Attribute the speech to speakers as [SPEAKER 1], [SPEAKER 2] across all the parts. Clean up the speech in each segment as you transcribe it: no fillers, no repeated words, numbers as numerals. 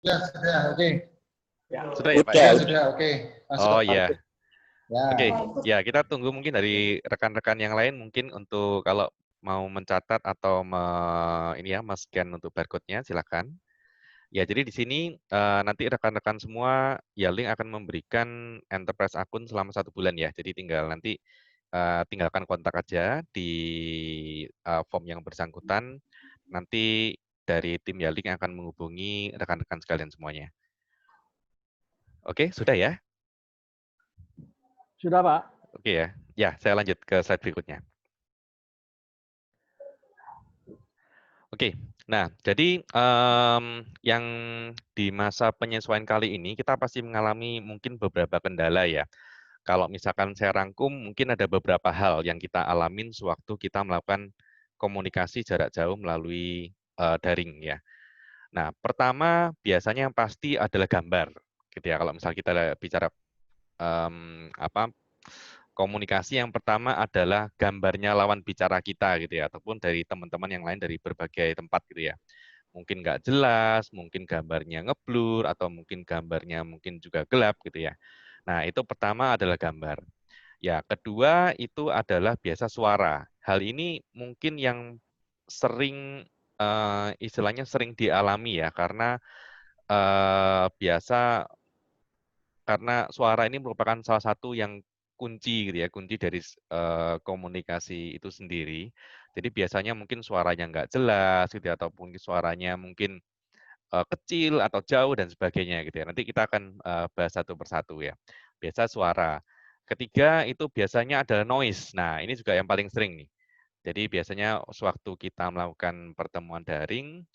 [SPEAKER 1] Ya, sudah, oke.
[SPEAKER 2] Ya, sudah ya Pak
[SPEAKER 1] Ya,
[SPEAKER 2] ya?
[SPEAKER 1] sudah, oke. Masuk.
[SPEAKER 2] Oh ya,
[SPEAKER 1] Ya.
[SPEAKER 2] oke. Ya, kita tunggu mungkin dari rekan-rekan yang lain mungkin untuk kalau mau mencatat atau ini ya, scan untuk barcode-nya silakan. Ya, jadi di sini nanti rekan-rekan semua ya link akan memberikan enterprise akun selama 1 bulan ya. Jadi tinggal nanti tinggalkan kontak aja di form yang bersangkutan. Nanti dari tim Yalink akan menghubungi rekan-rekan sekalian semuanya. Oke, sudah ya?
[SPEAKER 3] Sudah, Pak.
[SPEAKER 2] Oke ya. Ya, saya lanjut ke slide berikutnya. Oke, nah jadi yang di masa penyesuaian kali ini kita pasti mengalami mungkin beberapa kendala ya. Kalau misalkan saya rangkum, mungkin ada beberapa hal yang kita alamin sewaktu kita melakukan komunikasi jarak jauh melalui daring ya. Nah, pertama biasanya yang pasti adalah gambar, gitu ya. Kalau misal kita bicara komunikasi yang pertama adalah gambarnya lawan bicara kita gitu ya, ataupun dari teman-teman yang lain dari berbagai tempat gitu ya. Mungkin nggak jelas, mungkin gambarnya ngeblur, atau mungkin gambarnya mungkin juga gelap gitu ya. Nah, itu pertama adalah gambar. Ya, kedua itu adalah biasa suara. Hal ini mungkin yang sering istilahnya sering dialami ya, karena biasa karena suara ini merupakan salah satu yang kunci gitu ya, kunci dari komunikasi itu sendiri. Jadi biasanya mungkin suaranya nggak jelas gitu ya, ataupun suaranya mungkin kecil atau jauh dan sebagainya gitu ya. Nanti kita akan bahas satu persatu ya. Biasa suara. Ketiga itu biasanya adalah noise. Nah, ini juga yang paling sering nih. Jadi biasanya sewaktu kita melakukan pertemuan daring,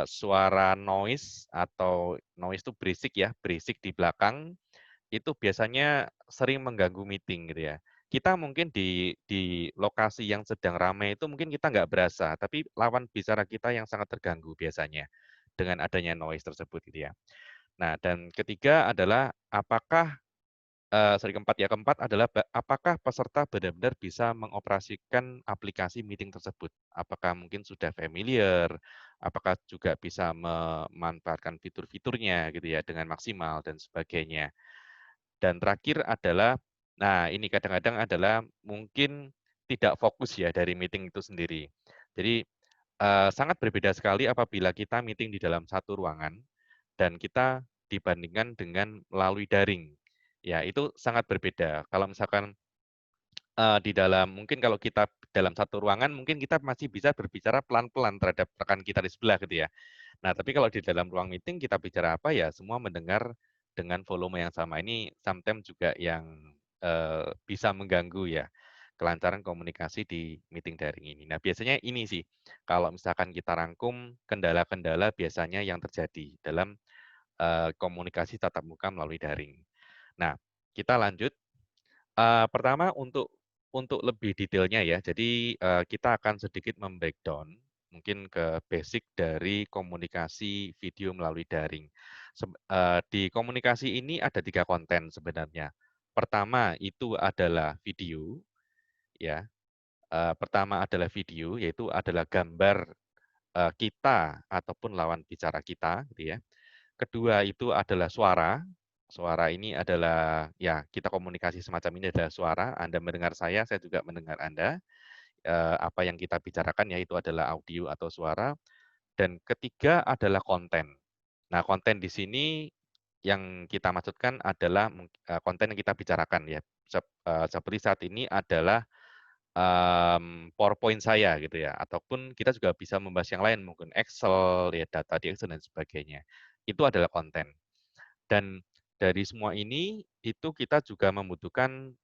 [SPEAKER 2] suara noise atau noise itu berisik ya, berisik di belakang itu biasanya sering mengganggu meeting gitu ya. Kita mungkin di lokasi yang sedang ramai itu mungkin kita nggak berasa, tapi lawan bicara kita yang sangat terganggu biasanya dengan adanya noise tersebut gitu ya. Nah, dan ketiga adalah apakah keempat ya, keempat adalah apakah peserta benar-benar bisa mengoperasikan aplikasi meeting tersebut? Apakah mungkin sudah familiar? Apakah juga bisa memanfaatkan fitur-fiturnya gitu ya dengan maksimal dan sebagainya. Dan terakhir adalah, nah ini kadang-kadang adalah mungkin tidak fokus ya dari meeting itu sendiri. Jadi sangat berbeda sekali apabila kita meeting di dalam satu ruangan dan kita dibandingkan dengan melalui daring. Ya, itu sangat berbeda. Kalau misalkan di dalam mungkin kalau kita dalam satu ruangan mungkin kita masih bisa berbicara pelan-pelan terhadap rekan kita di sebelah gitu ya. Nah, tapi kalau di dalam ruang meeting kita bicara apa ya semua mendengar dengan volume yang sama. Ini sometimes juga yang bisa mengganggu ya kelancaran komunikasi di meeting daring ini. Nah, biasanya ini sih kalau misalkan kita rangkum kendala-kendala biasanya yang terjadi dalam komunikasi tatap muka melalui daring. Nah, kita lanjut. Pertama untuk lebih detailnya ya, jadi kita akan sedikit membreakdown mungkin ke basic dari komunikasi video melalui daring. Di komunikasi ini ada 3 konten sebenarnya. Pertama itu adalah video, ya. Pertama adalah video, yaitu adalah gambar kita ataupun lawan bicara kita, gitu ya. Kedua itu adalah suara. Suara ini adalah ya kita komunikasi semacam ini adalah suara. Anda mendengar saya juga mendengar Anda. Apa yang kita bicarakan yaitu adalah audio atau suara. Dan ketiga adalah konten. Nah, konten di sini yang kita maksudkan adalah konten yang kita bicarakan ya. Seperti saat ini adalah PowerPoint saya gitu ya, ataupun kita juga bisa membahas yang lain, mungkin Excel, ya data di Excel dan sebagainya. Itu adalah konten. Dan dari semua ini, itu kita juga membutuhkan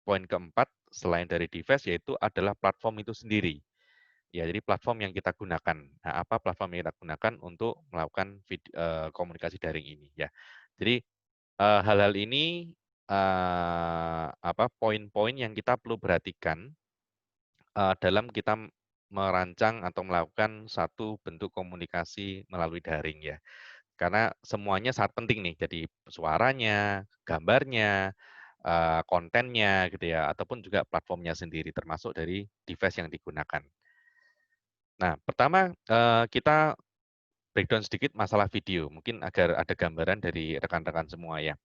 [SPEAKER 2] poin keempat selain dari device, yaitu adalah platform itu sendiri. Ya, jadi platform yang kita gunakan. Nah, apa platform yang kita gunakan untuk melakukan komunikasi daring ini ya. Jadi hal-hal ini poin-poin yang kita perlu perhatikan dalam kita merancang atau melakukan satu bentuk komunikasi melalui daring ya. Karena semuanya sangat penting nih, jadi suaranya, gambarnya, kontennya gitu ya, ataupun juga platformnya sendiri termasuk dari device yang digunakan. Nah, pertama kita breakdown sedikit masalah video, mungkin agar ada gambaran dari rekan-rekan semua ya.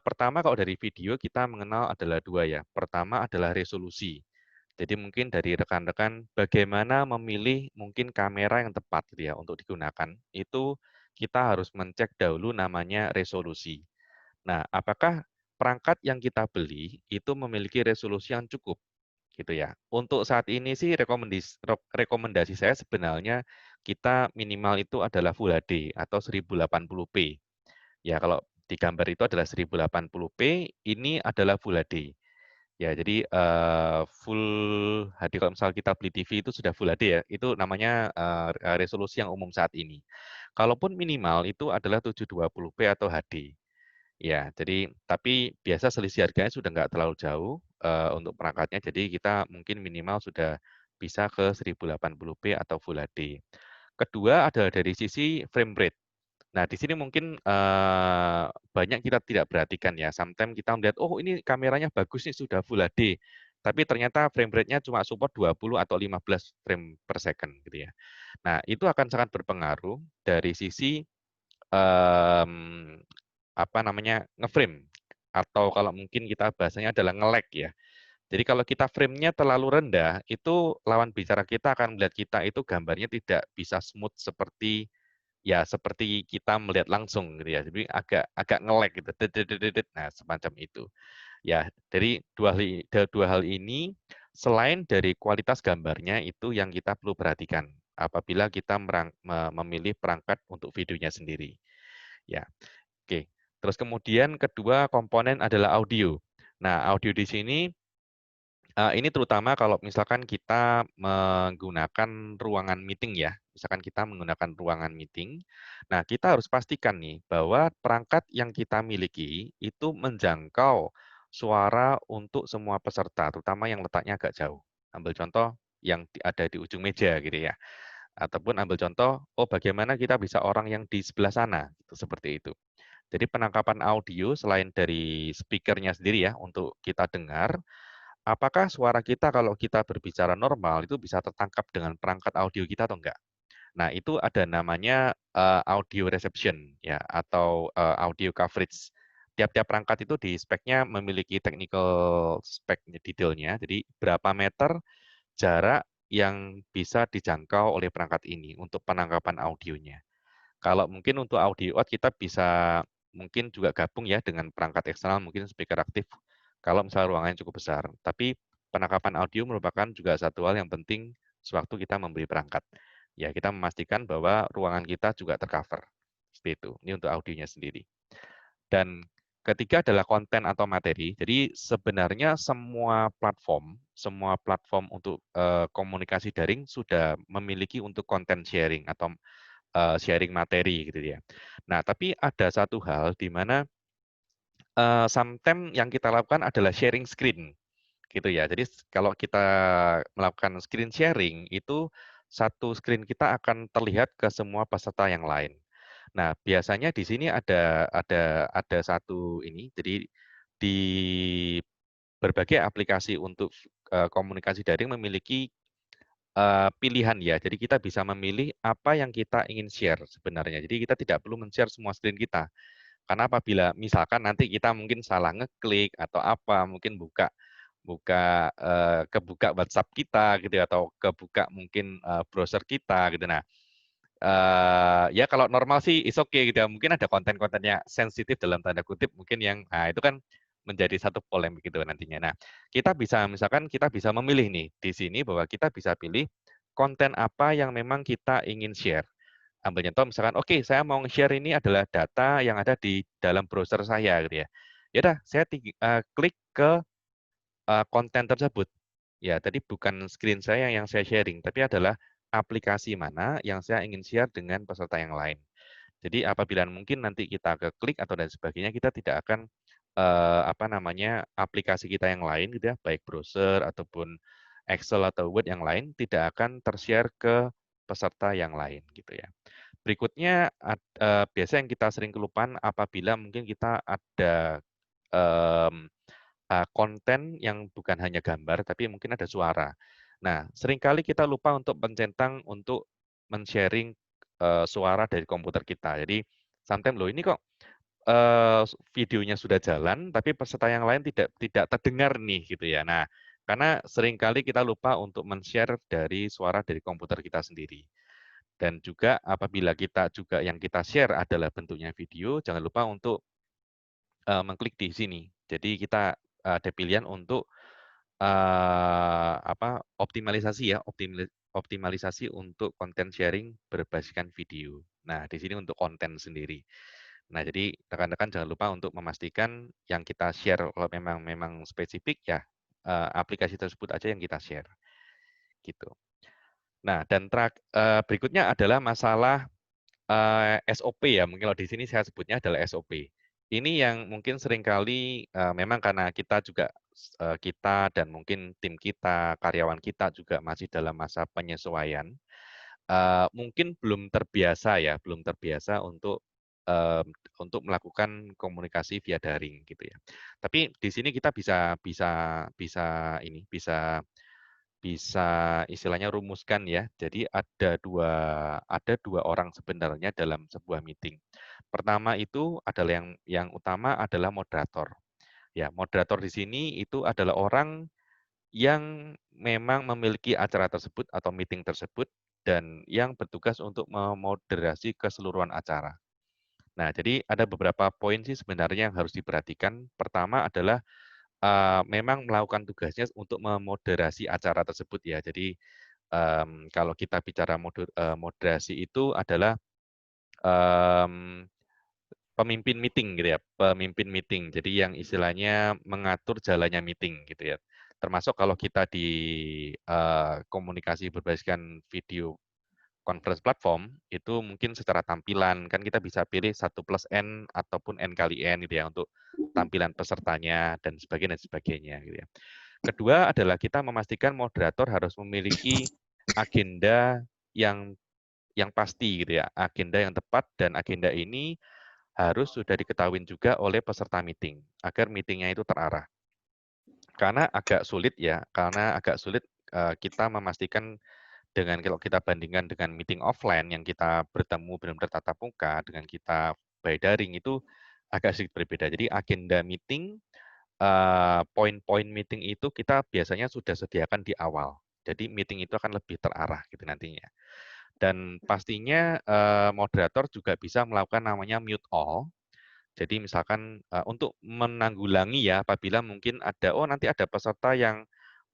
[SPEAKER 2] Pertama kalau dari video kita mengenal adalah dua ya. Pertama adalah resolusi. Jadi mungkin dari rekan-rekan bagaimana memilih mungkin kamera yang tepat gitu ya untuk digunakan. Itu kita harus mencek dahulu namanya resolusi. Nah, apakah perangkat yang kita beli itu memiliki resolusi yang cukup gitu ya. Untuk saat ini sih rekomendasi saya sebenarnya kita minimal itu adalah Full HD atau 1080p. Ya, kalau di gambar itu adalah 1080p, ini adalah Full HD. Ya, jadi Full HD kalau misal kita beli TV itu sudah Full HD ya, itu namanya resolusi yang umum saat ini. Kalaupun minimal itu adalah 720p atau HD. Ya, jadi tapi biasa selisih harganya sudah nggak terlalu jauh untuk perangkatnya, jadi kita mungkin minimal sudah bisa ke 1080p atau Full HD. Kedua adalah dari sisi frame rate. Nah, di sini mungkin banyak kita tidak perhatikan ya. Sometimes kita melihat, oh ini kameranya bagus nih sudah Full HD, tapi ternyata frame rate-nya cuma support 20 atau 15 frame per second gitu ya. Nah, itu akan sangat berpengaruh dari sisi apa namanya ngeframe atau kalau mungkin kita bahasanya adalah nge-lag ya. Jadi kalau kita frame-nya terlalu rendah, itu lawan bicara kita akan melihat kita itu gambarnya tidak bisa smooth seperti ya seperti kita melihat langsung gitu ya. Jadi agak agak nge-lag gitu. Nah, semacam itu. Ya, dari dua hal ini selain dari kualitas gambarnya itu yang kita perlu perhatikan apabila kita memilih perangkat untuk videonya sendiri. Ya. Oke. Terus kemudian kedua komponen adalah audio. Nah, audio di sini ini terutama kalau misalkan kita menggunakan ruangan meeting ya, misalkan kita menggunakan ruangan meeting. Nah, kita harus pastikan nih bahwa perangkat yang kita miliki itu menjangkau suara untuk semua peserta, terutama yang letaknya agak jauh. Ambil contoh yang ada di ujung meja gitu ya. Ataupun ambil contoh, oh bagaimana kita bisa orang yang di sebelah sana, gitu, seperti itu. Jadi penangkapan audio selain dari speakernya sendiri ya untuk kita dengar, apakah suara kita kalau kita berbicara normal itu bisa tertangkap dengan perangkat audio kita atau enggak? Nah, itu ada namanya audio reception ya atau audio coverage. Tiap-tiap perangkat itu di speknya memiliki technical spek detailnya. Jadi berapa meter jarak yang bisa dijangkau oleh perangkat ini untuk penangkapan audionya. Kalau mungkin untuk audio out kita bisa mungkin juga gabung ya dengan perangkat eksternal, mungkin speaker aktif kalau misalnya ruangannya cukup besar. Tapi penangkapan audio merupakan juga satu hal yang penting sewaktu kita membeli perangkat. Ya, kita memastikan bahwa ruangan kita juga tercover. Seperti itu. Ini untuk audionya sendiri. Dan ketiga adalah konten atau materi. Jadi sebenarnya semua platform untuk komunikasi daring sudah memiliki untuk konten sharing atau sharing materi gitu ya. Nah, tapi ada satu hal di mana sometimes yang kita lakukan adalah sharing screen gitu ya. Jadi kalau kita melakukan screen sharing itu satu screen kita akan terlihat ke semua peserta yang lain. Nah, biasanya di sini ada satu ini. Jadi di berbagai aplikasi untuk komunikasi daring memiliki pilihan ya. Jadi kita bisa memilih apa yang kita ingin share sebenarnya. Jadi kita tidak perlu men-share semua screen kita. Karena apabila misalkan nanti kita mungkin salah ngeklik atau apa, mungkin buka buka kebuka WhatsApp kita gitu ya, atau kebuka mungkin browser kita gitu. Nah, ya kalau normal sih is okay gitu ya. Mungkin ada konten-kontennya sensitif dalam tanda kutip mungkin yang itu kan menjadi satu polemik gitu nantinya. Nah, kita bisa misalkan kita bisa memilih nih di sini bahwa kita bisa pilih konten apa yang memang kita ingin share. Ambil contoh misalkan, oke saya mau share ini adalah data yang ada di dalam browser saya gitu ya. Ya udah, saya klik ke konten tersebut. Ya, tadi bukan screen saya yang saya sharing, tapi adalah aplikasi mana yang saya ingin share dengan peserta yang lain. Jadi apabila mungkin nanti kita ke klik atau dan sebagainya, kita tidak akan apa namanya aplikasi kita yang lain gitu ya, baik browser ataupun Excel atau Word yang lain tidak akan tershare ke peserta yang lain gitu ya. Berikutnya biasa yang kita sering kelupaan apabila mungkin kita ada konten yang bukan hanya gambar, tapi mungkin ada suara. Nah, seringkali kita lupa untuk mencentang untuk men-sharing suara dari komputer kita. Jadi sometimes loh ini kok videonya sudah jalan, tapi peserta yang lain tidak terdengar nih gitu ya. Nah, karena seringkali kita lupa untuk men-share dari suara dari komputer kita sendiri. Dan juga apabila kita juga yang kita share adalah bentuknya video, jangan lupa untuk mengklik di sini. Jadi kita ada pilihan untuk optimalisasi ya, optimalisasi untuk konten sharing berbasiskan video. Nah, di sini untuk konten sendiri. Nah, jadi rekan-rekan jangan lupa untuk memastikan yang kita share kalau memang spesifik ya aplikasi tersebut aja yang kita share, gitu. Nah, dan berikutnya adalah masalah SOP ya, mungkin kalau di sini saya sebutnya adalah SOP. Ini yang mungkin seringkali memang karena kita juga kita dan mungkin tim kita, karyawan kita juga masih dalam masa penyesuaian, mungkin belum terbiasa ya, belum terbiasa untuk melakukan komunikasi via daring gitu ya. Tapi di sini kita bisa bisa bisa ini bisa bisa istilahnya rumuskan ya. Jadi ada dua orang sebenarnya dalam sebuah meeting. Pertama itu adalah yang utama adalah moderator. Ya, moderator di sini itu adalah orang yang memang memiliki acara tersebut atau meeting tersebut dan yang bertugas untuk memoderasi keseluruhan acara. Nah, jadi ada beberapa poin sih sebenarnya yang harus diperhatikan. Pertama adalah memang melakukan tugasnya untuk memoderasi acara tersebut ya. Jadi kalau kita bicara moderasi itu adalah pemimpin meeting gitu ya, pemimpin meeting. Jadi yang istilahnya mengatur jalannya meeting gitu ya. Termasuk kalau kita di komunikasi berbasiskan video conference platform, itu mungkin secara tampilan, kan kita bisa pilih 1+N ataupun N kali N gitu ya, untuk tampilan pesertanya dan sebagainya gitu ya. Kedua adalah kita memastikan moderator harus memiliki agenda yang pasti gitu ya, agenda yang tepat dan agenda ini harus sudah diketahui juga oleh peserta meeting, agar meetingnya itu terarah. Karena agak sulit kita memastikan kalau kita bandingkan dengan meeting offline yang kita bertemu benar-benar tatap muka dengan kita by daring itu agak sedikit berbeda. Jadi agenda meeting, poin-poin meeting itu kita biasanya sudah sediakan di awal. Jadi meeting itu akan lebih terarah gitu nantinya. Dan pastinya moderator juga bisa melakukan namanya mute all. Jadi misalkan untuk menanggulangi ya apabila mungkin nanti ada peserta yang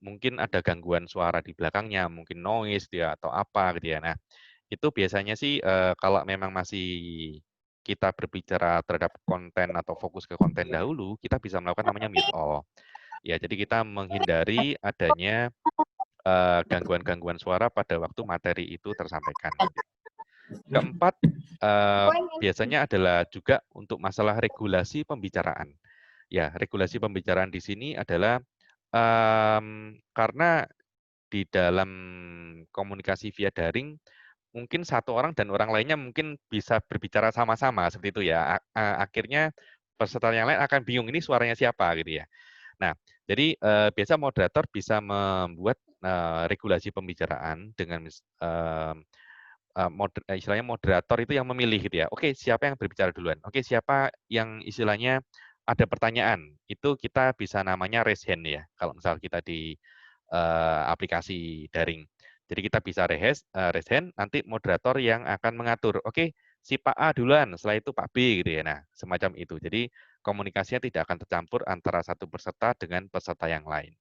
[SPEAKER 2] mungkin ada gangguan suara di belakangnya, mungkin noise dia atau apa gitu ya. Nah, itu biasanya sih kalau memang masih kita berbicara terhadap konten atau fokus ke konten dahulu, kita bisa melakukan namanya mute all. Ya, jadi kita menghindari adanya gangguan-gangguan suara pada waktu materi itu tersampaikan. Keempat, biasanya adalah juga untuk masalah regulasi pembicaraan. Ya, regulasi pembicaraan di sini adalah karena di dalam komunikasi via daring, mungkin satu orang dan orang lainnya mungkin bisa berbicara sama-sama seperti itu ya. Akhirnya peserta yang lain akan bingung ini suaranya siapa gitu ya. Nah, jadi biasa moderator bisa membuat regulasi pembicaraan dengan istilahnya moderator itu yang memilih gitu ya. Oke, siapa yang berbicara duluan? Oke, siapa yang istilahnya ada pertanyaan? Itu kita bisa namanya raise hand ya. Kalau misal kita di aplikasi daring. Jadi kita bisa raise hand, nanti moderator yang akan mengatur. Oke, si Pak A duluan, setelah itu Pak B gitu ya. Nah, semacam itu. Jadi komunikasinya tidak akan tercampur antara satu peserta dengan peserta yang lain.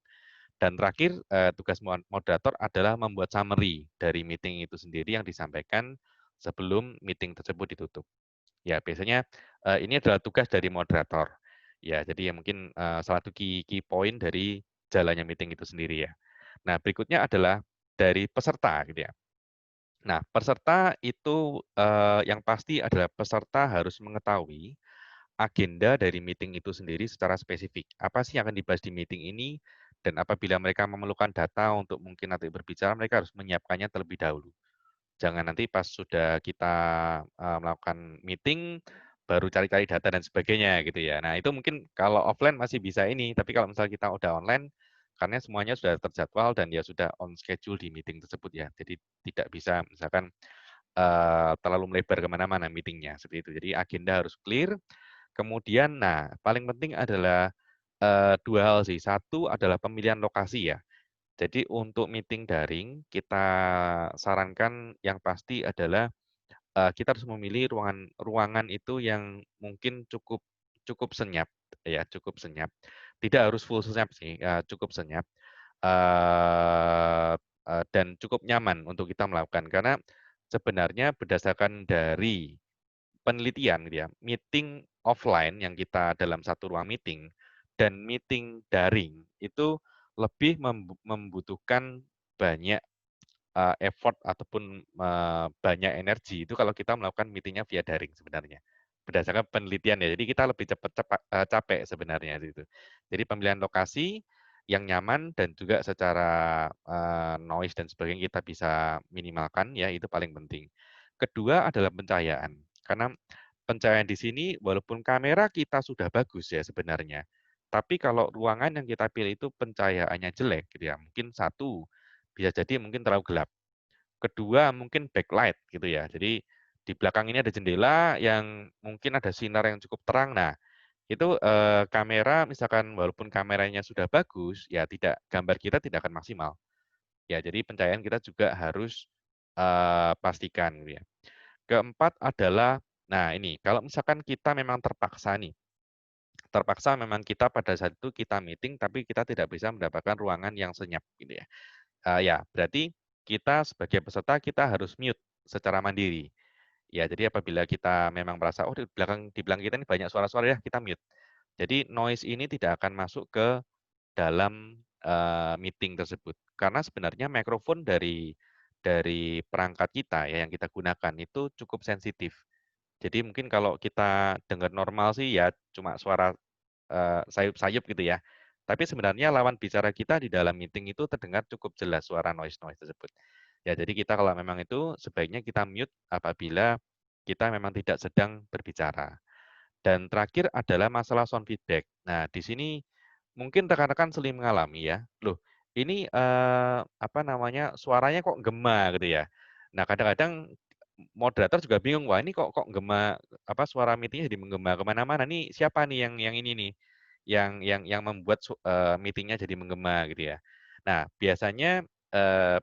[SPEAKER 2] Dan terakhir, tugas moderator adalah membuat summary dari meeting itu sendiri yang disampaikan sebelum meeting tersebut ditutup. Ya, biasanya ini adalah tugas dari moderator. Ya, jadi ya mungkin salah satu key point dari jalannya meeting itu sendiri ya. Nah, berikutnya adalah dari peserta gitu ya. Nah, peserta itu yang pasti adalah peserta harus mengetahui agenda dari meeting itu sendiri secara spesifik. Apa sih yang akan dibahas di meeting ini, dan apabila mereka memerlukan data untuk mungkin nanti berbicara, mereka harus menyiapkannya terlebih dahulu. Jangan nanti pas sudah kita melakukan meeting, baru cari-cari data dan sebagainya gitu ya. Nah, itu mungkin kalau offline masih bisa ini, tapi kalau misalnya kita udah online, karena semuanya sudah terjadwal dan ya sudah on schedule di meeting tersebut ya. Jadi tidak bisa misalkan terlalu melebar ke mana-mana meeting-nya, seperti itu. Jadi agenda harus clear, kemudian nah paling penting adalah, 2 hal sih. Satu adalah pemilihan lokasi ya. Jadi untuk meeting daring, kita sarankan yang pasti adalah, kita harus memilih ruangan itu yang mungkin cukup cukup senyap ya, cukup senyap. Tidak harus full senyap sih, cukup senyap, eee dan cukup nyaman untuk kita melakukan. Karena sebenarnya berdasarkan dari penelitian gitu ya, meeting offline yang kita dalam satu ruang meeting dan meeting daring itu lebih membutuhkan banyak, effort ataupun, banyak energi itu kalau kita melakukan meeting-nya via daring sebenarnya. Berdasarkan penelitian ya, jadi kita lebih capek sebenarnya gitu. Jadi pemilihan lokasi yang nyaman dan juga secara, noise dan sebagainya kita bisa minimalkan ya, itu paling penting. Kedua adalah pencahayaan, karena pencahayaan di sini walaupun kamera kita sudah bagus ya sebenarnya, tapi kalau ruangan yang kita pilih itu pencahayaannya jelek gitu ya, mungkin satu, bisa jadi mungkin terlalu gelap. Kedua, mungkin backlight gitu ya. Jadi di belakang ini ada jendela yang mungkin ada sinar yang cukup terang. Nah, itu, kamera misalkan walaupun kameranya sudah bagus, ya gambar kita tidak akan maksimal. Ya, jadi pencahayaan kita juga harus, pastikan gitu ya. Keempat adalah, nah ini, kalau misalkan kita memang terpaksa nih, terpaksa memang kita pada saat itu kita meeting, tapi kita tidak bisa mendapatkan ruangan yang senyap gitu ya. Ya berarti kita sebagai peserta kita harus mute secara mandiri. Ya, jadi apabila kita memang merasa, "Oh, di belakang kita ini banyak suara-suara ya," kita mute. Jadi noise ini tidak akan masuk ke dalam, meeting tersebut. Karena sebenarnya mikrofon dari perangkat kita ya yang kita gunakan itu cukup sensitif. Jadi mungkin kalau kita dengar normal sih ya cuma suara, sayup-sayup gitu ya. Tapi sebenarnya lawan bicara kita di dalam meeting itu terdengar cukup jelas suara noise-noise tersebut. Ya jadi kita kalau memang itu sebaiknya kita mute apabila kita memang tidak sedang berbicara. Dan terakhir adalah masalah sound feedback. Nah, di sini mungkin rekan-rekan sering mengalami ya, "Loh, ini, apa namanya, suaranya kok gema," gitu ya. Nah, kadang-kadang moderator juga bingung, "Wah, ini kok gema, apa, suara meeting jadi menggema ke mana-mana, nih siapa nih yang ini nih, yang membuat meeting jadi menggema," gitu ya. Nah, biasanya,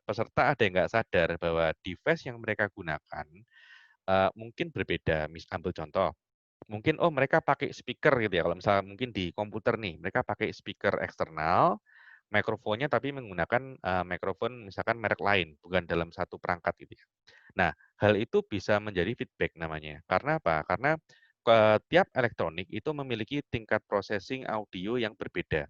[SPEAKER 2] peserta ada yang nggak sadar bahwa device yang mereka gunakan, mungkin berbeda. Ambil contoh, mungkin, oh mereka pakai speaker gitu ya, kalau misalnya mungkin di komputer nih, mereka pakai speaker eksternal, mikrofonnya tapi menggunakan, mikrofon misalkan merek lain, bukan dalam satu perangkat gitu ya. Nah, hal itu bisa menjadi feedback namanya. Karena apa? Karena, tiap elektronik itu memiliki tingkat processing audio yang berbeda.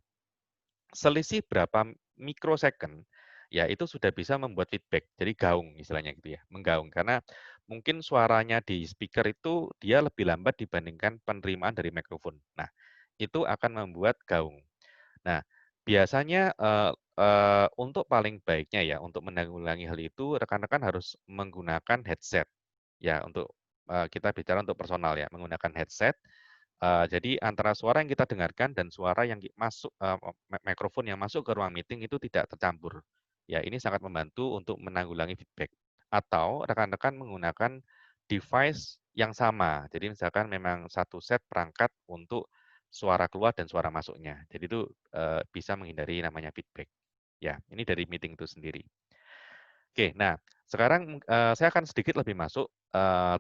[SPEAKER 2] Selisih berapa mikrosecond, ya itu sudah bisa membuat feedback. Jadi gaung istilahnya gitu ya, menggaung. Karena mungkin suaranya di speaker itu dia lebih lambat dibandingkan penerimaan dari mikrofon. Nah, itu akan membuat gaung. Nah, biasanya, untuk paling baiknya ya, untuk menanggulangi hal itu, rekan-rekan harus menggunakan headset. Ya, untuk, kita bicara untuk personal ya, menggunakan headset. Jadi antara suara yang kita dengarkan dan suara yang masuk, mikrofon yang masuk ke ruang meeting itu tidak tercampur. Ya, ini sangat membantu untuk menanggulangi feedback. Atau rekan-rekan menggunakan device yang sama. Jadi misalkan memang satu set perangkat untuk suara keluar dan suara masuknya. Jadi itu, bisa menghindari namanya feedback. Ya, ini dari meeting itu sendiri. Oke, nah sekarang, saya akan sedikit lebih masuk,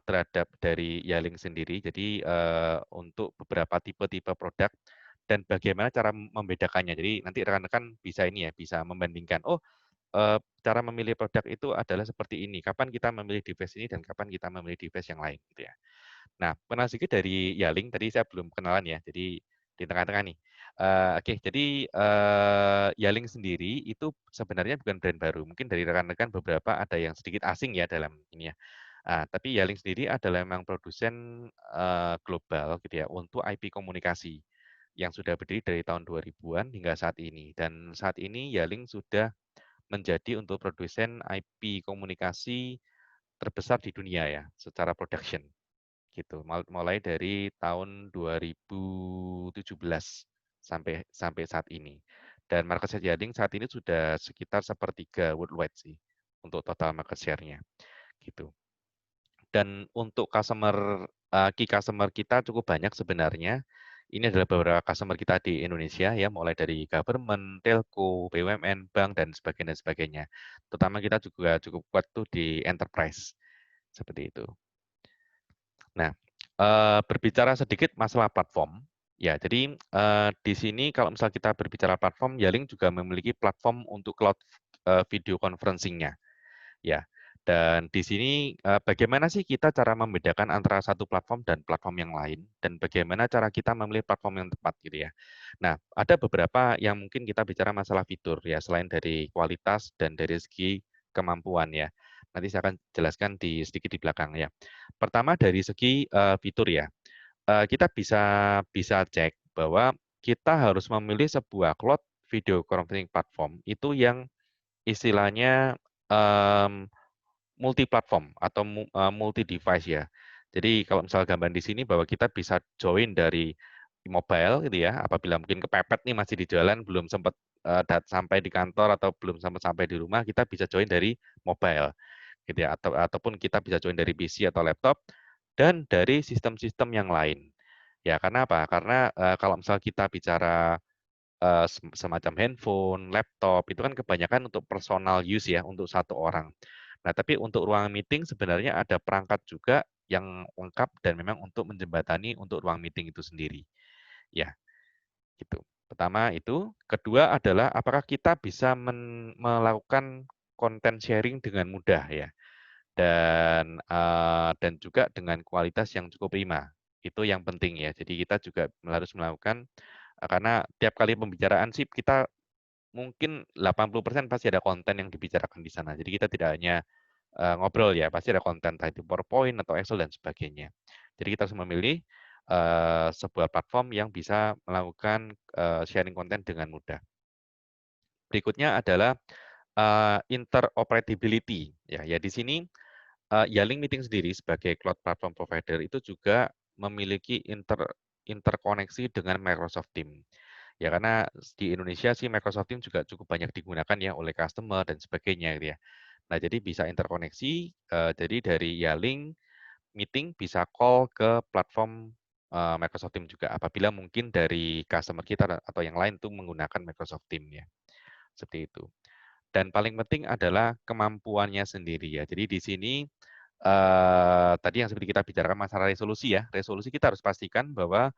[SPEAKER 2] terhadap dari Yaling sendiri. Jadi, untuk beberapa tipe-tipe produk dan bagaimana cara membedakannya. Jadi nanti rekan-rekan bisa ini ya, bisa membandingkan, oh, cara memilih produk itu adalah seperti ini, kapan kita memilih device ini dan kapan kita memilih device yang lain, gitu ya. Nah, kenal sedikit dari Yaling, tadi saya belum kenalan ya, jadi di tengah-tengah nih. Oke, jadi, Yaling sendiri itu sebenarnya bukan brand baru, mungkin dari rekan-rekan beberapa ada yang sedikit asing ya dalam ini ya. Tapi Yaling sendiri adalah memang produsen, global gitu ya untuk IP komunikasi, yang sudah berdiri dari tahun 2000-an hingga saat ini. Dan saat ini Yaling sudah menjadi untuk produsen IP komunikasi terbesar di dunia ya, secara production. Gitu, mulai dari tahun 2017 sampai sampai saat ini. Dan market share Yaling saat ini sudah sekitar sepertiga worldwide sih, untuk total market share-nya, gitu. Dan untuk key customer kita cukup banyak sebenarnya. Ini adalah beberapa customer kita di Indonesia ya, mulai dari government, telco, BUMN, bank dan sebagainya. Terutama kita juga cukup kuat tuh di enterprise. Seperti itu. Nah, berbicara sedikit masalah platform. Ya, jadi di sini kalau misal kita berbicara platform, Yaling juga memiliki platform untuk cloud video conferencing-nya. Ya, dan di sini bagaimana sih kita cara membedakan antara satu platform dan platform yang lain, dan bagaimana cara kita memilih platform yang tepat gitu ya. Nah, ada beberapa yang mungkin kita bicara masalah fitur ya, selain dari kualitas dan dari segi kemampuan ya. Nanti saya akan jelaskan sedikit di belakang ya. Pertama dari segi fitur ya, kita bisa cek bahwa kita harus memilih sebuah cloud video conferencing platform itu yang istilahnya multi platform atau multi device ya. Jadi kalau misal gambar di sini bahwa kita bisa join dari mobile gitu ya, apabila mungkin kepepet nih masih di jalan belum sempat sampai di kantor atau belum sempat sampai di rumah, kita bisa join dari mobile gitu ya, ataupun kita bisa join dari PC atau laptop dan dari sistem-sistem yang lain. Ya, karena apa? Karena kalau misal kita bicara semacam handphone, laptop, itu kan kebanyakan untuk personal use ya, untuk satu orang. Nah, tapi untuk ruang meeting sebenarnya ada perangkat juga yang lengkap dan memang untuk menjembatani untuk ruang meeting itu sendiri. Ya, gitu. Pertama itu, kedua adalah apakah kita bisa melakukan content sharing dengan mudah ya, dan juga dengan kualitas yang cukup prima. Itu yang penting ya. Jadi kita juga harus melakukan karena tiap kali pembicaraan sih kita mungkin 80% pasti ada konten yang dibicarakan di sana. Jadi kita tidak hanya ngobrol ya, pasti ada konten entah itu PowerPoint atau Excel dan sebagainya. Jadi kita harus memilih sebuah platform yang bisa melakukan sharing konten dengan mudah. Berikutnya adalah interoperability. Ya di sini Yaling Meeting sendiri sebagai cloud platform provider itu juga memiliki interkoneksi dengan Microsoft Teams. Ya karena di Indonesia sih Microsoft Teams juga cukup banyak digunakan ya oleh customer dan sebagainya gitu ya. Nah, jadi bisa interkoneksi, jadi dari Yaling Meeting bisa call ke platform Microsoft Teams juga apabila mungkin dari customer kita atau yang lain tuh menggunakan Microsoft Teams ya. Seperti itu. Dan paling penting adalah kemampuannya sendiri ya. Jadi di sini tadi yang seperti kita bicarakan masalah resolusi ya. Resolusi kita harus pastikan bahwa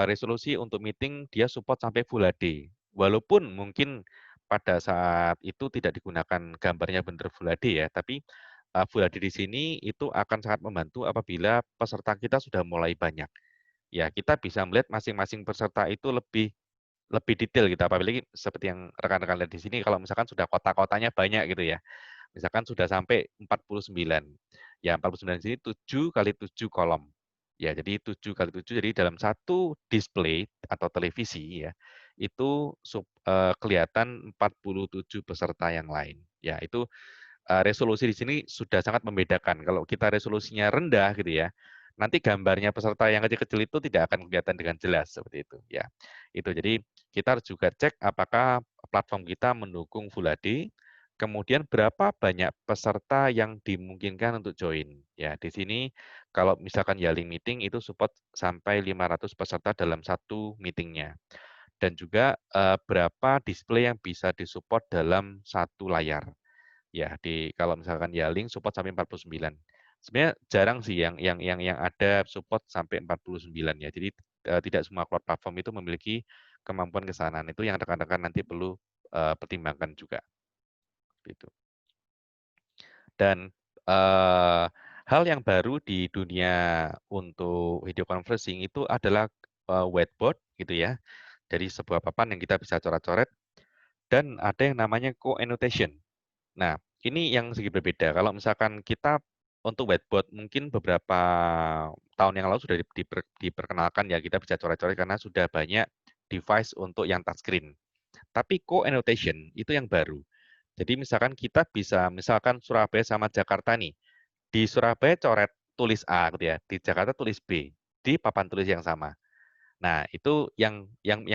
[SPEAKER 2] resolusi untuk meeting dia support sampai Full HD. Walaupun mungkin pada saat itu tidak digunakan gambarnya benar Full HD ya, tapi Full HD di sini itu akan sangat membantu apabila peserta kita sudah mulai banyak. Ya, kita bisa melihat masing-masing peserta itu lebih lebih detail gitu, apalagi seperti yang rekan-rekan lihat di sini kalau misalkan sudah kota-kotanya banyak gitu ya. Misalkan sudah sampai 49. Ya 49 di sini 7 kali 7 kolom. Ya, jadi 7 kali 7 jadi dalam satu display atau televisi ya, itu kelihatan 47 peserta yang lain. Ya, itu resolusi di sini sudah sangat membedakan. Kalau kita resolusinya rendah gitu ya, nanti gambarnya peserta yang kecil-kecil itu tidak akan kelihatan dengan jelas seperti itu ya. Itu jadi kita harus juga cek apakah platform kita mendukung Full HD, kemudian berapa banyak peserta yang dimungkinkan untuk join. Ya, di sini kalau misalkan Yaling Meeting itu support sampai 500 peserta dalam satu meetingnya. Dan juga berapa display yang bisa disupport dalam satu layar. Ya, kalau misalkan Yaling support sampai 49. Sebenarnya jarang sih yang ada support sampai 49 ya. Jadi tidak semua cloud platform itu memiliki kemampuan ke sana. Itu yang rekan-rekan nanti perlu pertimbangkan juga. Gitu. Dan hal yang baru di dunia untuk video conferencing itu adalah whiteboard gitu ya. Dari sebuah papan yang kita bisa coret-coret dan ada yang namanya co-annotation. Nah, ini yang sedikit berbeda. Kalau misalkan kita untuk whiteboard mungkin beberapa tahun yang lalu sudah diperkenalkan ya, kita bisa coret-coret karena sudah banyak device untuk yang touchscreen. Tapi co-annotation itu yang baru. Jadi misalkan kita bisa, misalkan Surabaya sama Jakarta nih, di Surabaya coret tulis A gitu ya, di Jakarta tulis B, di papan tulis yang sama. Nah, itu yang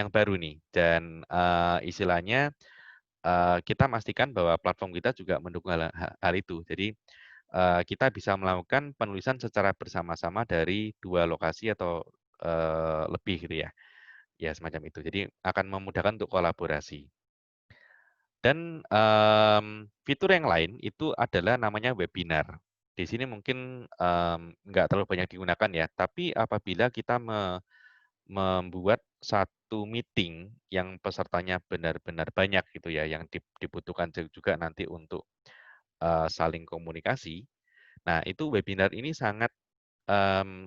[SPEAKER 2] baru nih dan istilahnya kita pastikan bahwa platform kita juga mendukung hal itu. Jadi kita bisa melakukan penulisan secara bersama-sama dari 2 lokasi atau, lebih gitu ya. Ya semacam itu. Jadi akan memudahkan untuk kolaborasi. Dan, fitur yang lain itu adalah namanya webinar. Di sini mungkin, nggak terlalu banyak digunakan ya, tapi apabila kita membuat satu meeting yang pesertanya benar-benar banyak gitu ya, yang dibutuhkan juga nanti untuk, saling komunikasi. Nah, itu webinar ini sangat,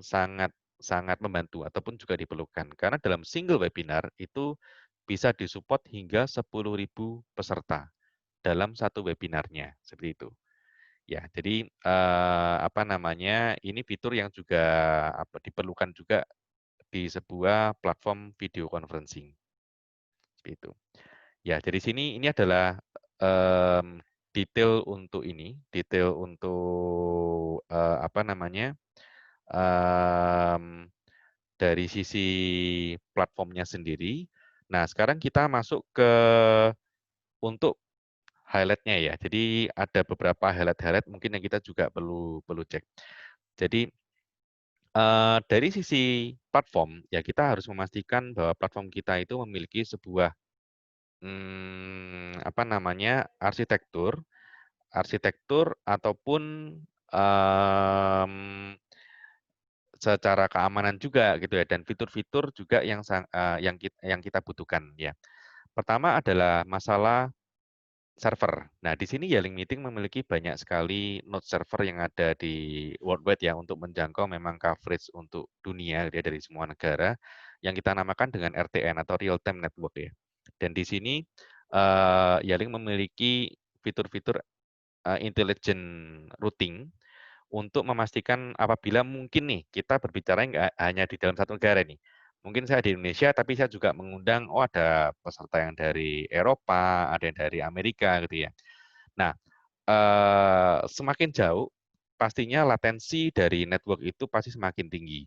[SPEAKER 2] sangat sangat membantu ataupun juga diperlukan. Karena dalam single webinar itu bisa disupport hingga 10.000 peserta dalam satu webinarnya, seperti itu. Ya, jadi, apa namanya, ini fitur yang juga diperlukan juga di sebuah platform video conferencing, seperti itu. Ya, dari sini ini adalah, detail untuk, apa namanya, mmm, dari sisi platformnya sendiri. Nah, sekarang kita masuk ke untuk highlight-nya ya. Jadi ada beberapa highlight-highlight mungkin yang kita juga perlu perlu cek. Jadi, dari sisi platform, ya kita harus memastikan bahwa platform kita itu memiliki sebuah, apa namanya, arsitektur arsitektur ataupun, mmm, secara keamanan juga gitu ya, dan fitur-fitur juga yang kita butuhkan ya. Pertama adalah masalah server. Nah, di sini Yelling Meeting memiliki banyak sekali node server yang ada di worldwide ya untuk menjangkau memang coverage untuk dunia ya dari semua negara yang kita namakan dengan RTN atau Real Time Network ya. Dan di sini Yelling memiliki fitur-fitur intelligent routing untuk memastikan apabila mungkin nih kita berbicara nggak hanya di dalam satu negara nih. Mungkin saya di Indonesia, tapi saya juga mengundang, oh ada peserta yang dari Eropa, ada yang dari Amerika gitu ya. Nah, semakin jauh, pastinya latensi dari network itu pasti semakin tinggi.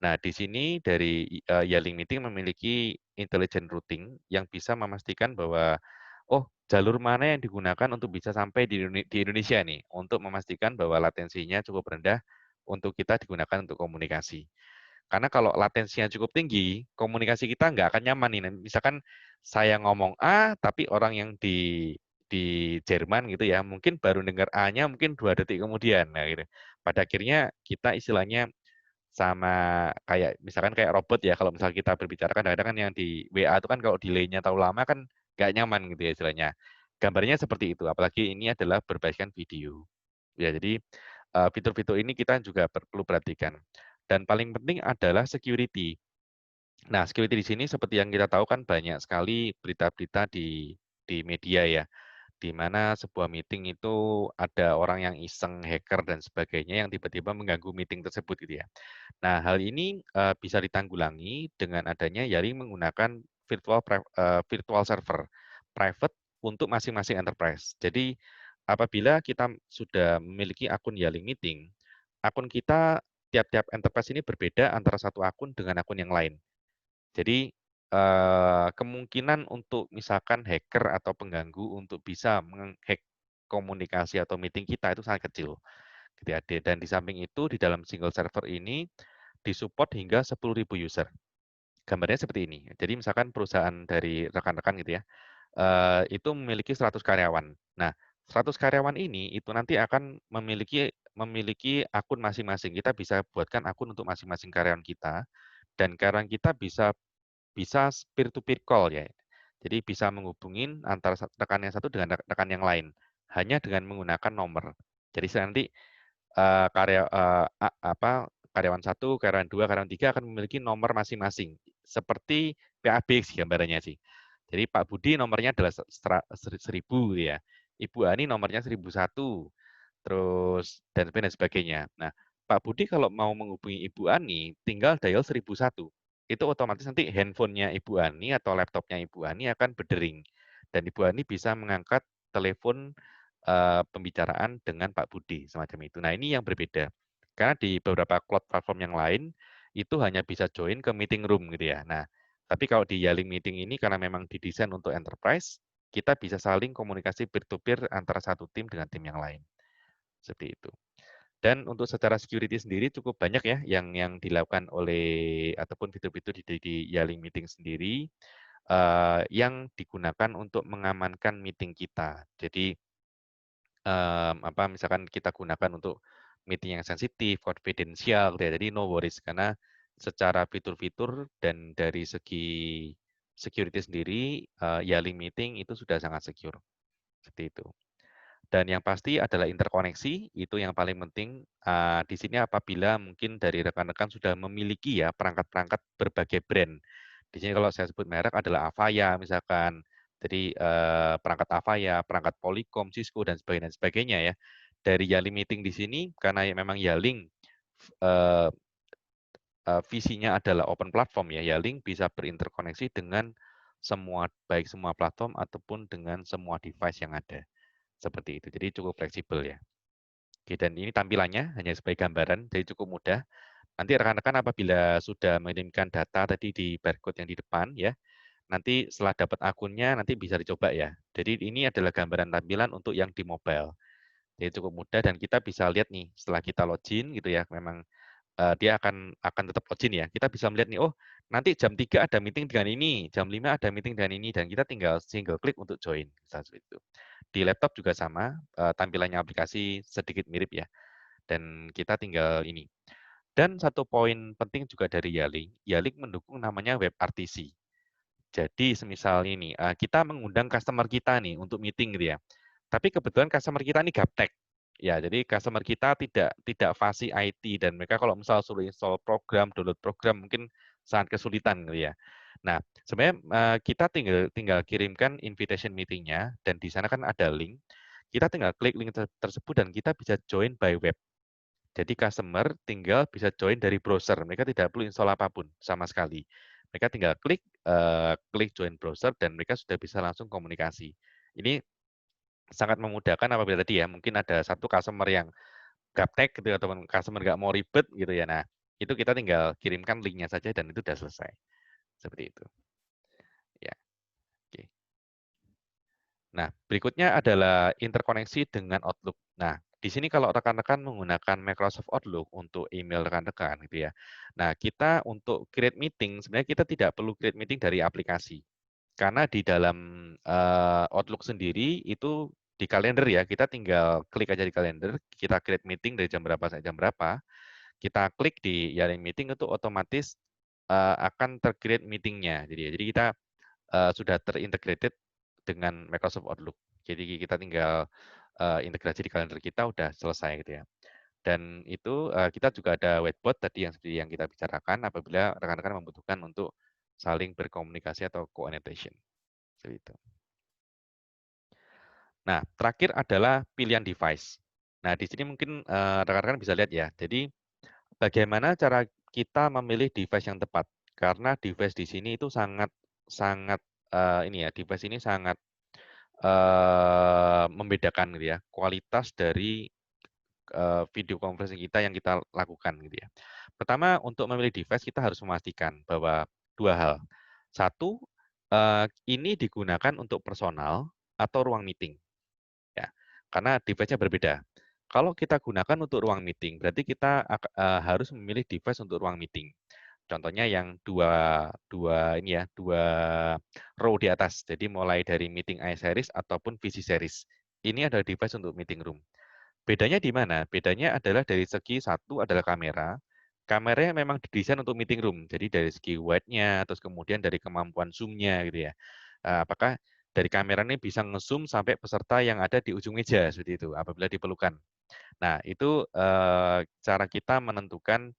[SPEAKER 2] Nah, di sini dari Yelling Meeting memiliki intelligent routing yang bisa memastikan bahwa, oh jalur mana yang digunakan untuk bisa sampai di Indonesia nih, untuk memastikan bahwa latensinya cukup rendah untuk kita digunakan untuk komunikasi. Karena kalau latensinya cukup tinggi, komunikasi kita nggak akan nyaman nih. Misalkan saya ngomong A, tapi orang yang di Jerman gitu ya, mungkin baru dengar A-nya mungkin 2 detik kemudian. Nah gitu. Pada akhirnya kita istilahnya sama kayak misalkan kayak robot ya, kalau misalnya kita berbicara kan kadang-kadang kan yang di WA itu kan kalau delay-nya terlalu lama kan nggak nyaman gitu ya istilahnya. Gambarnya seperti itu, apalagi ini adalah berbasis video. Ya jadi, fitur-fitur ini kita juga perlu perhatikan. Dan paling penting adalah security. Nah, security di sini seperti yang kita tahu kan banyak sekali berita-berita di media ya, di mana sebuah meeting itu ada orang yang iseng, hacker dan sebagainya yang tiba-tiba mengganggu meeting tersebut gitu ya. Nah, hal ini, bisa ditanggulangi dengan adanya Yaring menggunakan virtual server private untuk masing-masing enterprise. Jadi, apabila kita sudah memiliki akun Yaling Meeting, akun kita tiap-tiap enterprise ini berbeda antara satu akun dengan akun yang lain. Jadi, kemungkinan untuk misalkan hacker atau pengganggu untuk bisa menghack komunikasi atau meeting kita itu sangat kecil, gitu ya. Dan di samping itu di dalam single server ini disupport hingga 10.000 user. Gambarnya seperti ini. Jadi misalkan perusahaan dari rekan-rekan gitu ya, itu memiliki 100 karyawan. Nah, 100 karyawan ini itu nanti akan memiliki memiliki akun masing-masing. Kita bisa buatkan akun untuk masing-masing karyawan kita dan karyawan kita bisa peer to peer call ya. Jadi bisa menghubungin antara rekan yang satu dengan rekan yang lain, hanya dengan menggunakan nomor. Jadi nanti karyawan satu, karyawan 2, karyawan 3 akan memiliki nomor masing-masing, seperti PAB sih gambarannya sih. Jadi Pak Budi nomornya adalah 1000 gitu ya, Ibu Ani nomornya 1001, terus dan sebagainya. Nah, Pak Budi kalau mau menghubungi Ibu Ani, tinggal dial 1001. Itu otomatis nanti handphonenya Ibu Ani atau laptopnya Ibu Ani akan berdering, dan Ibu Ani bisa mengangkat telepon pembicaraan dengan Pak Budi, semacam itu. Nah, ini yang berbeda. Karena di beberapa cloud platform yang lain, itu hanya bisa join ke meeting room gitu ya. Nah, tapi kalau di Yaling Meeting ini karena memang didesain untuk enterprise, kita bisa saling komunikasi peer to peer antara satu tim dengan tim yang lain. Seperti itu. Dan untuk secara security sendiri cukup banyak ya yang dilakukan oleh ataupun fitur-fitur di Yaling Meeting sendiri yang digunakan untuk mengamankan meeting kita. Jadi misalkan kita gunakan untuk meeting yang sensitif, confidential, gitu ya. Jadi no worries karena secara fitur-fitur dan dari segi security sendiri, Yaling Meeting itu sudah sangat secure, seperti itu. Dan yang pasti adalah interkoneksi, itu yang paling penting. Di sini apabila mungkin dari rekan-rekan sudah memiliki ya perangkat-perangkat berbagai brand. Di sini kalau saya sebut merek adalah Avaya misalkan. Jadi perangkat Avaya, perangkat Polycom, Cisco dan sebagainya ya. Dari Yaling Meeting di sini karena memang Yaling eh, visinya adalah open platform ya, Yaling bisa berinterkoneksi dengan semua baik semua platform ataupun dengan semua device yang ada. Seperti itu. Jadi cukup fleksibel ya. Oke, dan ini tampilannya hanya sebagai gambaran, jadi cukup mudah. Nanti rekan-rekan apabila sudah mengirimkan data tadi di barcode yang di depan ya, nanti setelah dapat akunnya nanti bisa dicoba ya. Jadi ini adalah gambaran tampilan untuk yang di mobile. Jadi cukup mudah dan kita bisa lihat nih setelah kita login gitu ya, memang dia akan tetap login ya. Kita bisa melihat nih, oh nanti jam 3 ada meeting dengan ini, jam 5 ada meeting dengan ini, dan kita tinggal single klik untuk join. Seperti itu. Di laptop juga sama, tampilannya aplikasi sedikit mirip ya, dan kita tinggal ini. Dan satu poin penting juga dari Yaling, Yaling mendukung namanya WebRTC. Jadi semisal ini, kita mengundang customer kita nih untuk meeting gitu ya. Tapi kebetulan customer kita ini gaptek. Ya, jadi customer kita tidak fasih IT dan mereka kalau misal suruh install program, download program mungkin sangat kesulitan gitu ya. Nah, sebenarnya kita tinggal kirimkan invitation meeting-nya dan di sana kan ada link. Kita tinggal klik link tersebut dan kita bisa join by web. Jadi customer tinggal bisa join dari browser. Mereka tidak perlu install apapun sama sekali. Mereka tinggal klik join browser dan mereka sudah bisa langsung komunikasi. Ini sangat memudahkan apabila tadi ya mungkin ada satu customer yang gaptek gitu atau customer nggak mau ribet gitu ya. Nah, itu kita tinggal kirimkan linknya saja dan itu sudah selesai. Seperti itu. Ya, oke. Nah, berikutnya adalah interkoneksi dengan Outlook. Nah, di sini kalau rekan-rekan menggunakan Microsoft Outlook untuk email rekan-rekan gitu ya. Nah, kita untuk create meeting sebenarnya kita tidak perlu create meeting dari aplikasi. Karena di dalam Outlook sendiri itu di kalender ya, kita tinggal klik aja di kalender, kita create meeting dari jam berapa sampai jam berapa, kita klik di Yaring Meeting itu otomatis akan tercreate meetingnya. Jadi kita sudah terintegrated dengan Microsoft Outlook. Jadi kita tinggal integrasi di kalender kita udah selesai gitu ya. Dan itu kita juga ada whiteboard tadi yang seperti yang kita bicarakan apabila rekan-rekan membutuhkan untuk saling berkomunikasi atau co-annotation. Seperti itu. Nah, terakhir adalah pilihan device. Nah, di sini mungkin rekan-rekan bisa lihat ya. Jadi bagaimana cara kita memilih device yang tepat? Karena device di sini itu sangat sangat ini ya, device ini sangat membedakan gitu ya, kualitas dari video conferencing kita yang kita lakukan gitu ya. Pertama, untuk memilih device kita harus memastikan bahwa dua hal. Satu, ini digunakan untuk personal atau ruang meeting. Ya, karena device-nya berbeda. Kalau kita gunakan untuk ruang meeting, berarti kita harus memilih device untuk ruang meeting. Contohnya yang dua row di atas. Jadi mulai dari meeting iSeries ataupun VC Series. Ini adalah device untuk meeting room. Bedanya di mana? Bedanya adalah dari segi satu adalah kamera. Kameranya memang didesain untuk meeting room. Jadi dari segi wide-nya, terus kemudian dari kemampuan zoom-nya gitu ya. Apakah dari kamera ini bisa nge-zoom sampai peserta yang ada di ujung meja seperti itu apabila diperlukan. Nah, itu cara kita menentukan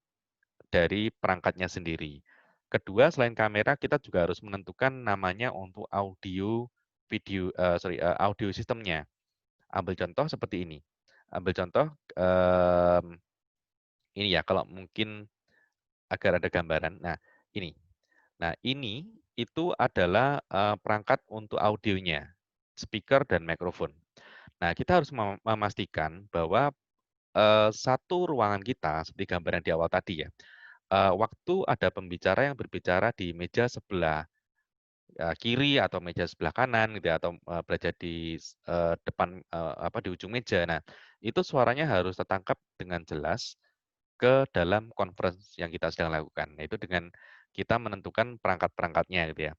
[SPEAKER 2] dari perangkatnya sendiri. Kedua, selain kamera, kita juga harus menentukan namanya untuk audio video, audio sistemnya. Ambil contoh seperti ini. Ambil contoh ini ya, kalau mungkin agar ada gambaran. Nah, ini. Nah, ini itu adalah perangkat untuk audionya, speaker dan mikrofon. Nah, kita harus memastikan bahwa satu ruangan kita, seperti gambaran di awal tadi ya, waktu ada pembicara yang berbicara di meja sebelah kiri atau meja sebelah kanan gitu ya, atau belajar di depan di ujung meja. Nah, itu suaranya harus tertangkap dengan jelas ke dalam conference yang kita sedang lakukan. Nah, itu dengan kita menentukan perangkat-perangkatnya gitu ya.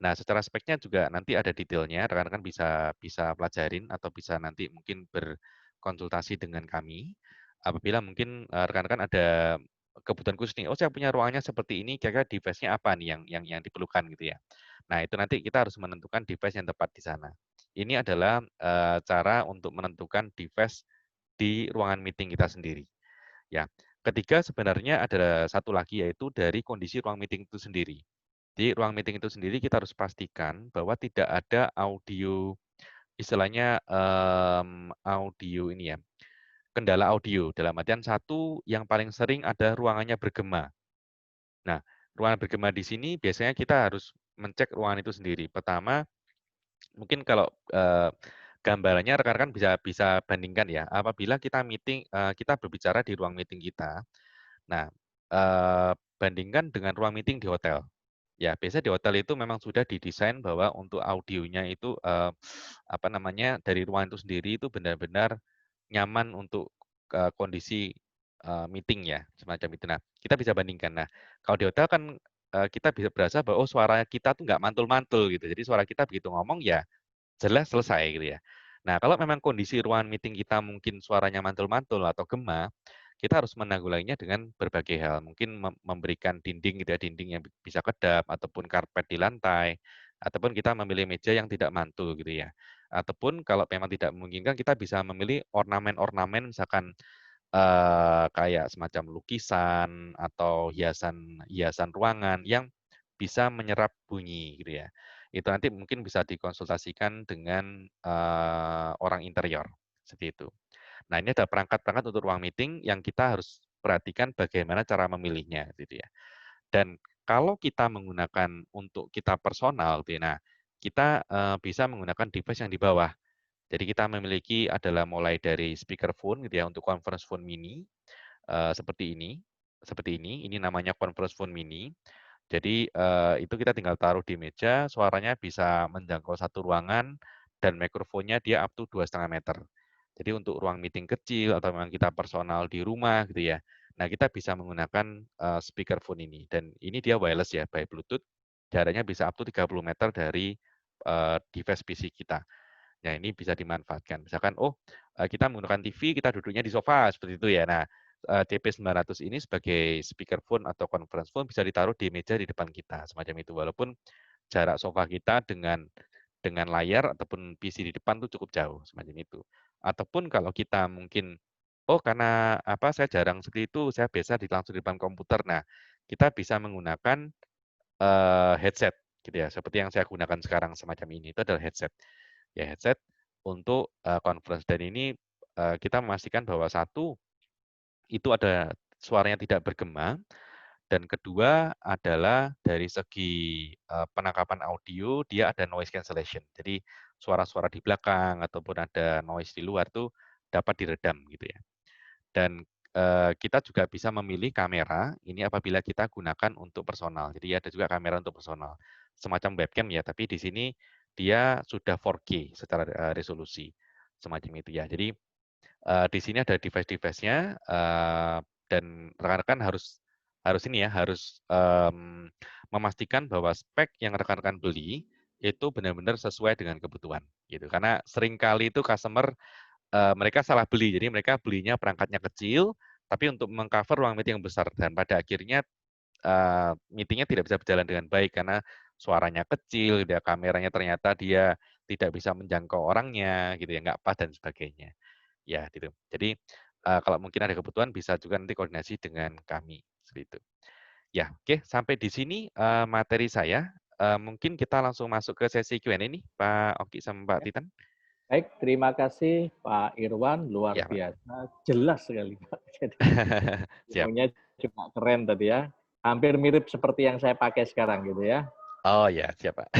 [SPEAKER 2] Nah, secara speknya juga nanti ada detailnya, rekan-rekan bisa bisa pelajarin atau bisa nanti mungkin berkonsultasi dengan kami. Apabila mungkin rekan-rekan ada kebutuhan khusus nih, oh saya punya ruangannya seperti ini, kira-kira device-nya apa nih yang diperlukan gitu ya. Nah, itu nanti kita harus menentukan device yang tepat di sana. Ini adalah cara untuk menentukan device di ruangan meeting kita sendiri. Ya, ketiga sebenarnya ada satu lagi yaitu dari kondisi ruang meeting itu sendiri. Di ruang meeting itu sendiri kita harus pastikan bahwa tidak ada audio, istilahnya audio ini ya, kendala audio. Dalam artian satu yang paling sering ada ruangannya bergema. Nah, ruangan bergema di sini biasanya kita harus mencek ruangan itu sendiri. Pertama, mungkin kalau gambarannya rekan-rekan bisa bisa bandingkan ya. Apabila kita meeting, kita berbicara di ruang meeting kita. Nah, bandingkan dengan ruang meeting di hotel. Ya, biasanya di hotel itu memang sudah didesain bahwa untuk audionya itu, dari ruangan itu sendiri itu benar-benar nyaman untuk, kondisi, meeting ya, semacam itu. Nah, kita bisa bandingkan. Nah, kalau di hotel kan, kita bisa berasa bahwa, oh suara kita tuh nggak mantul-mantul gitu. Jadi suara kita begitu ngomong ya jelas selesai gitu ya. Nah, kalau memang kondisi ruangan meeting kita mungkin suaranya mantul-mantul atau gema, kita harus menanggulanginya dengan berbagai hal. Mungkin memberikan dinding gitu ya, dinding yang bisa kedap, ataupun karpet di lantai, ataupun kita memilih meja yang tidak mantul gitu ya. Ataupun kalau memang tidak memungkinkan, kita bisa memilih ornamen-ornamen misalkan kayak semacam lukisan atau hiasan hiasan ruangan yang bisa menyerap bunyi gitu ya. Itu nanti mungkin bisa dikonsultasikan dengan, orang interior, seperti itu. Nah, ini ada perangkat-perangkat untuk ruang meeting yang kita harus perhatikan bagaimana cara memilihnya gitu ya. Dan kalau kita menggunakan untuk kita personal gitu ya, nah kita, bisa menggunakan device yang di bawah. Jadi kita memiliki adalah mulai dari speakerphone gitu ya untuk conference phone mini, seperti ini namanya conference phone mini. Jadi, itu kita tinggal taruh di meja, suaranya bisa menjangkau satu ruangan dan mikrofonnya dia up to 2,5 meter. Jadi untuk ruang meeting kecil atau memang kita personal di rumah gitu ya. Nah, kita bisa menggunakan, speakerphone ini dan ini dia wireless ya by Bluetooth, jaraknya bisa up to 30 meter dari, device PC kita. Nah, ini bisa dimanfaatkan. Misalkan, oh, kita menggunakan TV, kita duduknya di sofa, seperti itu ya. Nah, CP900 ini sebagai speakerphone atau conference phone bisa ditaruh di meja di depan kita, semacam itu. Walaupun jarak sofa kita dengan layar ataupun PC di depan tuh cukup jauh, semacam itu. Ataupun kalau kita mungkin, oh karena saya jarang seperti itu, saya biasa langsung di depan komputer. Nah, kita bisa menggunakan headset gitu ya, seperti yang saya gunakan sekarang semacam ini, itu adalah headset. Ya headset untuk, conference dan ini, kita memastikan bahwa satu, itu ada suaranya tidak bergema, dan kedua adalah dari segi, penangkapan audio dia ada noise cancellation. Jadi suara-suara di belakang ataupun ada noise di luar tuh dapat diredam gitu ya. Dan, kita juga bisa memilih kamera, ini apabila kita gunakan untuk personal. Jadi ada juga kamera untuk personal, semacam webcam ya, tapi di sini dia sudah 4K secara, resolusi, semacam itu ya. Jadi, di sini ada device-device-nya, dan rekan-rekan harus harus ini ya, harus, memastikan bahwa spek yang rekan-rekan beli, itu benar-benar sesuai dengan kebutuhan, gitu. Karena seringkali itu customer mereka salah beli. Jadi mereka belinya perangkatnya kecil, tapi untuk meng-cover ruang meeting yang besar dan pada akhirnya, meeting-nya tidak bisa berjalan dengan baik karena suaranya kecil, dia kameranya ternyata dia tidak bisa menjangkau orangnya gitu ya, nggak pas dan sebagainya. Ya gitu. Jadi, kalau mungkin ada kebutuhan bisa juga nanti koordinasi dengan kami, seperti itu. Ya, oke sampai di sini, materi saya, mungkin kita langsung masuk ke sesi Q&A nih, Pak Oki sama Mbak Titan.
[SPEAKER 3] Baik, terima kasih Pak Irwan, luar
[SPEAKER 2] Ya, Pak.
[SPEAKER 3] biasa, jelas sekali Pak. Jadi
[SPEAKER 2] Siap.
[SPEAKER 3] infonya juga keren tadi ya. Hampir mirip seperti yang saya pakai sekarang gitu ya.
[SPEAKER 2] Oh ya, siap Pak.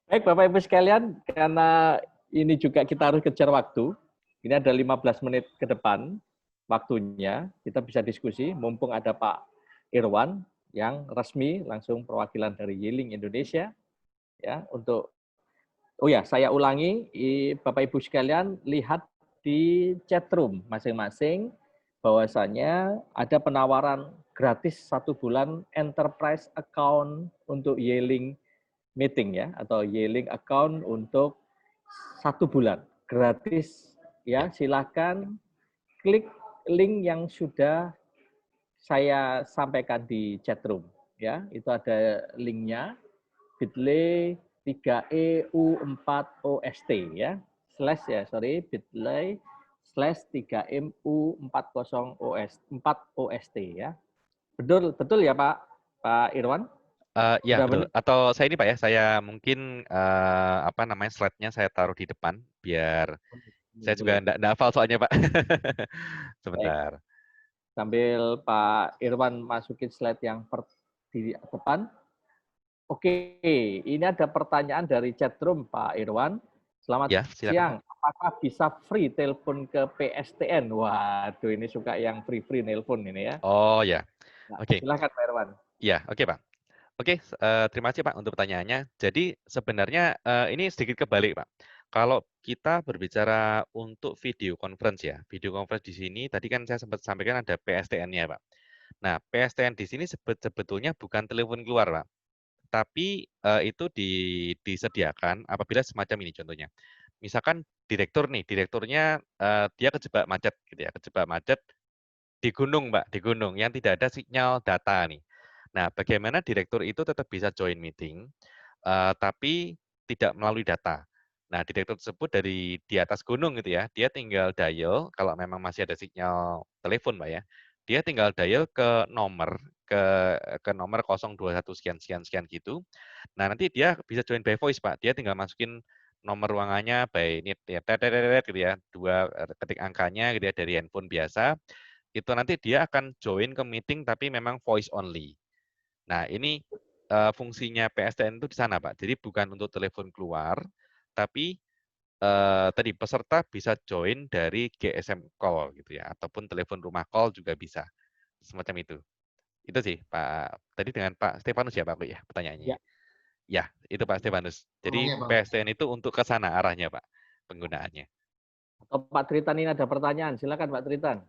[SPEAKER 3] Baik Bapak Ibu sekalian, karena ini juga kita harus kejar waktu. Ini ada 15 menit ke depan waktunya, kita bisa diskusi, mumpung ada Pak Irwan. yang resmi, langsung perwakilan dari Yeeling Indonesia, ya, untuk, oh ya, saya ulangi, Bapak Ibu sekalian, lihat di chat room masing-masing, bahwasanya ada penawaran gratis 1 bulan enterprise account untuk Yeeling meeting ya, atau Yeeling account untuk 1 bulan gratis ya. Silakan klik link yang sudah saya sampaikan di chat room ya. Itu ada linknya bit.ly 3EU4OST ya. Slash ya, sorry, bit.ly /3MU40OST ya. Betul ya Pak Irwan?
[SPEAKER 2] Ya
[SPEAKER 3] Sudah
[SPEAKER 2] betul.
[SPEAKER 3] benar?
[SPEAKER 2] Atau saya ini Pak ya, saya mungkin apa namanya slide-nya saya taruh di depan biar saya juga
[SPEAKER 3] Boleh.
[SPEAKER 2] enggak hafal soalnya Pak.
[SPEAKER 3] Baik.
[SPEAKER 2] Sebentar.
[SPEAKER 3] Sambil Pak Irwan masukin slide yang di depan. Oke, ini ada pertanyaan dari chat room Pak Irwan. Selamat
[SPEAKER 2] Ya, silakan Pak.
[SPEAKER 3] siang, apakah bisa free telepon ke PSTN? Waduh, ini suka yang free nelpon ini ya.
[SPEAKER 2] Oh ya.
[SPEAKER 3] Nah,
[SPEAKER 2] Oke.
[SPEAKER 3] silakan Pak Irwan.
[SPEAKER 2] Ya, oke Pak. Oke, terima kasih Pak untuk pertanyaannya. Jadi sebenarnya ini sedikit kebalik Pak. Kalau kita berbicara untuk video conference ya, video conference di sini tadi kan saya sempat sampaikan ada PSTN-nya Pak. Nah, PSTN di sini sebetulnya bukan telepon keluar Pak, tapi itu disediakan apabila semacam ini contohnya. Misalkan direktur nih, direkturnya dia kejebak macet gitu ya, kejebak macet di gunung Pak, di gunung yang tidak ada sinyal data nih. Nah, bagaimana direktur itu tetap bisa join meeting, tapi tidak melalui data. Nah, direktur tersebut dari di atas gunung gitu ya, dia tinggal dial kalau memang masih ada sinyal telepon, Pak ya. Dia tinggal dial ke nomor 021 sekian sekian sekian gitu. Nah, nanti dia bisa join by voice, Pak. Dia tinggal masukin nomor ruangannya by ini ya gitu ya, 2 ketik angkanya gitu ya dari handphone biasa. Itu nanti dia akan join ke meeting tapi memang voice only. Nah, ini fungsinya PSTN itu di sana, Pak. Jadi bukan untuk telepon keluar, tapi tadi peserta bisa join dari GSM call gitu ya, ataupun telepon rumah call juga bisa. Semacam itu. Itu sih, Pak. Tadi dengan Pak Stefanus ya, Pak, ya, pertanyaannya.
[SPEAKER 3] Ya.
[SPEAKER 2] Ya, itu Pak Stefanus. Jadi
[SPEAKER 1] Tolongnya Bang.
[SPEAKER 2] PSTN itu untuk ke sana arahnya, Pak, penggunaannya.
[SPEAKER 3] Atau Pak Tritan ini ada pertanyaan, silakan Pak Tritan.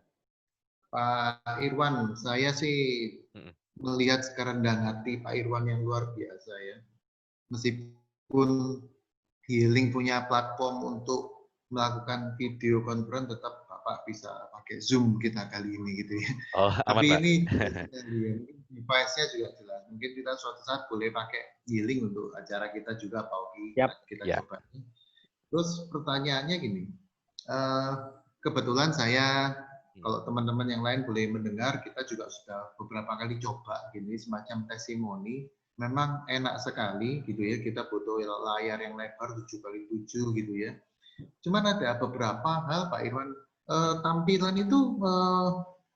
[SPEAKER 1] Pak Irwan, saya sih
[SPEAKER 2] Mm-mm.
[SPEAKER 1] melihat kerendahan hati Pak Irwan yang luar biasa ya. Meskipun Healing punya platform untuk melakukan video conference, tetap Bapak bisa pakai Zoom kita kali ini gitu ya.
[SPEAKER 2] Oh, aman,
[SPEAKER 1] Tapi
[SPEAKER 2] Pak.
[SPEAKER 1] ini device-nya juga jelas. Mungkin kita suatu saat boleh pakai Healing untuk acara kita juga, Pak Ogi.
[SPEAKER 3] Yap.
[SPEAKER 1] Kita
[SPEAKER 2] Ya.
[SPEAKER 1] coba. Terus pertanyaannya gini, kebetulan saya, kalau teman-teman yang lain boleh mendengar, kita juga sudah beberapa kali coba gini, semacam testimoni. Memang enak sekali gitu ya, kita butuh layar yang lebar 7x7 gitu ya. Cuman ada beberapa hal Pak Irwan, tampilan itu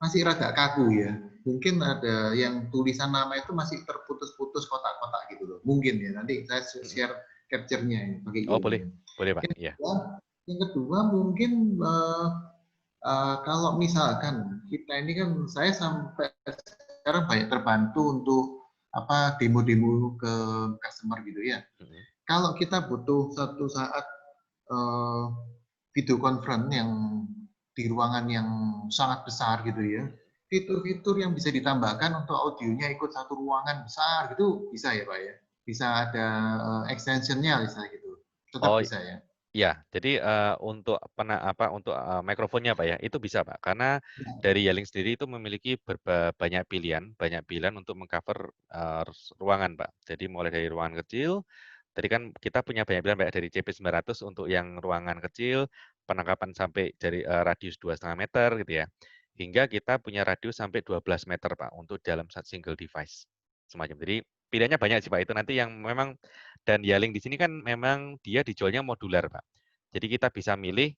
[SPEAKER 1] masih rada kaku ya. Mungkin ada yang tulisan nama itu masih terputus-putus kotak-kotak gitu loh. Mungkin ya, nanti saya share capture-nya ini pakai
[SPEAKER 2] Oh, boleh. Boleh, Pak. Iya.
[SPEAKER 1] Yang kedua mungkin kalau misalkan kita ini kan, saya sampai sekarang banyak terbantu untuk demo-demo ke customer gitu ya. Kalau kita butuh satu saat video conference yang di ruangan yang sangat besar gitu ya, fitur-fitur yang bisa ditambahkan untuk audionya ikut satu ruangan besar gitu bisa ya Pak ya? Bisa ada extension-nya misalnya gitu, tetap bisa ya?
[SPEAKER 2] Ya, jadi untuk mikrofonnya Pak ya, itu bisa Pak, karena dari Yeeling sendiri itu memiliki banyak pilihan untuk mengcover ruangan Pak. Jadi mulai dari ruangan kecil, tadi kan kita punya banyak pilihan Pak, dari CP900 untuk yang ruangan kecil, penangkapan sampai dari radius 2,5 meter gitu ya, hingga kita punya radius sampai 12 meter Pak, untuk dalam single device semacam. Jadi pilihannya banyak sih Pak, itu nanti yang memang, dan Yeeling di sini kan memang dia dijualnya modular Pak. Jadi kita bisa milih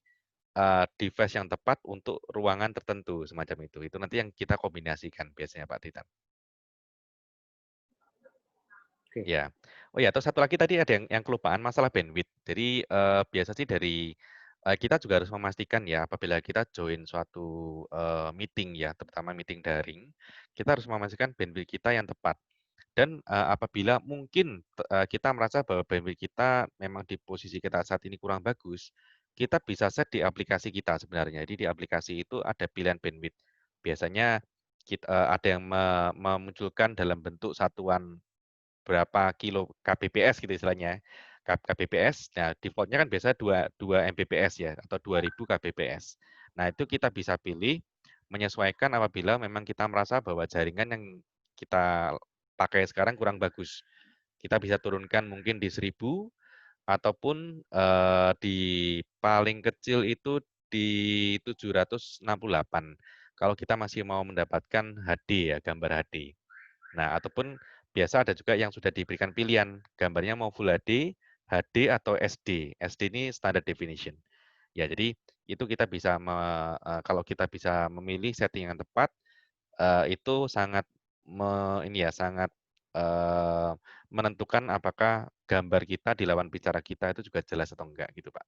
[SPEAKER 2] device yang tepat untuk ruangan tertentu semacam itu. Itu nanti yang kita kombinasikan biasanya Pak Titan.
[SPEAKER 3] Oke.
[SPEAKER 2] Ya. Oh ya, atau satu lagi tadi ada yang kelupaan masalah bandwidth. Jadi biasa sih dari kita juga harus memastikan ya, apabila kita join suatu meeting ya, terutama meeting daring, kita harus memastikan bandwidth kita yang tepat. Dan apabila mungkin kita merasa bahwa bandwidth kita memang di posisi kita saat ini kurang bagus, kita bisa set di aplikasi kita sebenarnya. Jadi di aplikasi itu ada pilihan bandwidth. Biasanya ada yang memunculkan dalam bentuk satuan berapa kilo kbps gitu istilahnya. Kbps, nah defaultnya kan biasa 2 Mbps ya, atau 2000 kbps. Nah itu kita bisa pilih, menyesuaikan apabila memang kita merasa bahwa jaringan yang kita pakai sekarang kurang bagus. Kita bisa turunkan mungkin di 1000, ataupun di paling kecil itu di 768. Kalau kita masih mau mendapatkan HD ya, gambar HD. Nah, ataupun biasa ada juga yang sudah diberikan pilihan, gambarnya mau Full HD, HD atau SD. SD ini standard definition. Ya, jadi itu kita bisa kalau kita bisa memilih setting yang tepat, itu sangat ini ya, sangat menentukan apakah gambar kita di lawan bicara kita itu juga jelas atau enggak gitu, Pak.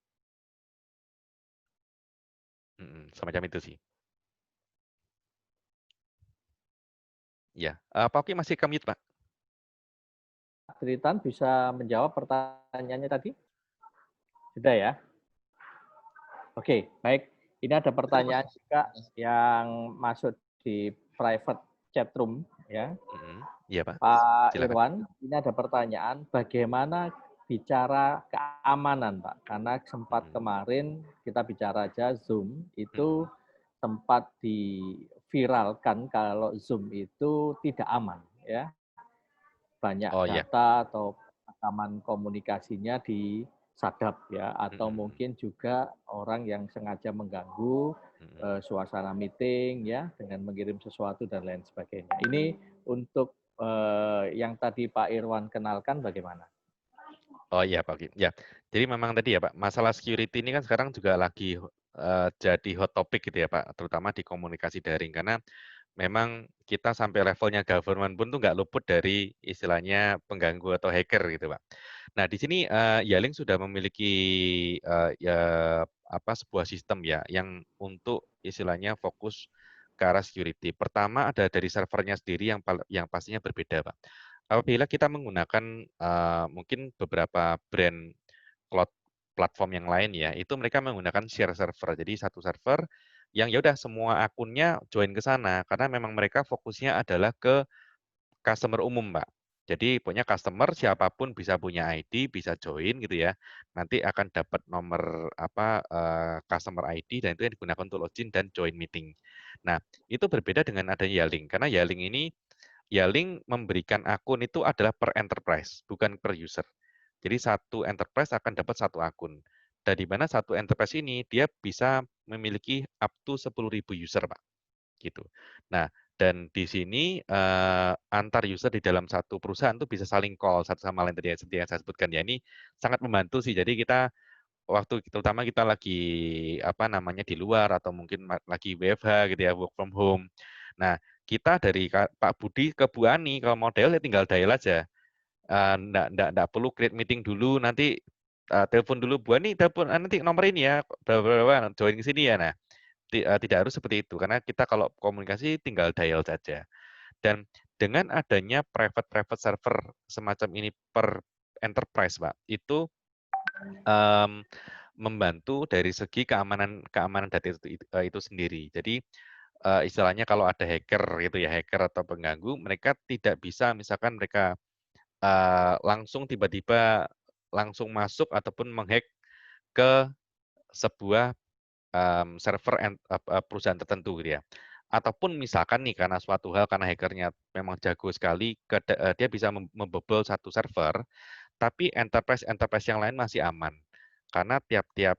[SPEAKER 2] Semacam itu sih. Ya, Pak Oki masih ke-mute, Pak.
[SPEAKER 3] Tritan bisa menjawab pertanyaannya tadi? Sudah ya? Oke, baik. Ini ada pertanyaan juga yang masuk di private chat room ya.
[SPEAKER 2] Iya, Pak.
[SPEAKER 3] Pak
[SPEAKER 2] Silakan.
[SPEAKER 3] Irwan, ini ada pertanyaan bagaimana bicara keamanan, Pak? Karena sempat kemarin kita bicara aja Zoom itu sempat diviralkan kalau Zoom itu tidak aman ya. Banyak data atau rekaman komunikasinya disadap ya, atau mungkin juga orang yang sengaja mengganggu suasana meeting ya dengan mengirim sesuatu dan lain sebagainya. Ini untuk yang tadi Pak Irwan kenalkan bagaimana?
[SPEAKER 2] Oh iya Pak Oki. Ya, jadi memang tadi ya Pak, masalah security ini kan sekarang juga lagi jadi hot topic gitu ya Pak, terutama di komunikasi daring karena memang kita sampai levelnya government pun tuh nggak luput dari istilahnya pengganggu atau hacker gitu Pak. Nah di sini Yaling sudah memiliki ya sebuah sistem ya yang untuk istilahnya fokus ke arah security. Pertama ada dari servernya sendiri yang pastinya berbeda Pak. Apabila kita menggunakan mungkin beberapa brand cloud platform yang lain ya, itu mereka menggunakan share server. Jadi satu server yang ya udah semua akunnya join ke sana karena memang mereka fokusnya adalah ke customer umum, Mbak. Jadi punya customer siapapun bisa punya ID, bisa join gitu ya. Nanti akan dapat nomor customer ID dan itu yang digunakan untuk login dan join meeting. Nah, itu berbeda dengan adanya Yaling karena Yaling memberikan akun itu adalah per enterprise, bukan per user. Jadi satu enterprise akan dapat satu akun. Dan di mana satu enterprise ini dia bisa memiliki up to 10.000 user, Pak. Gitu. Nah, dan di sini antar user di dalam satu perusahaan itu bisa saling call satu sama lain tadi yang saya sebutkan ya. Ini sangat membantu sih. Jadi kita terutama kita lagi di luar atau mungkin lagi WFH gitu ya, work from home. Nah, kita dari Pak Budi ke Bu Ani kalau model ya tinggal dial aja. Nggak perlu create meeting dulu, nanti telepon dulu Bu Ani, telepon nanti nomor ini ya, join ke sini ya. Nah, tidak harus seperti itu karena kita kalau komunikasi tinggal dial saja. Dan dengan adanya private server semacam ini per enterprise, Pak, itu membantu dari segi keamanan data itu sendiri. Jadi istilahnya kalau ada hacker gitu ya, hacker atau pengganggu, mereka tidak bisa misalkan mereka langsung tiba-tiba langsung masuk ataupun menghack ke sebuah server perusahaan tertentu gitu ya. Ataupun misalkan nih karena suatu hal karena hackernya memang jago sekali, dia bisa membobol satu server, tapi enterprise yang lain masih aman. Karena tiap-tiap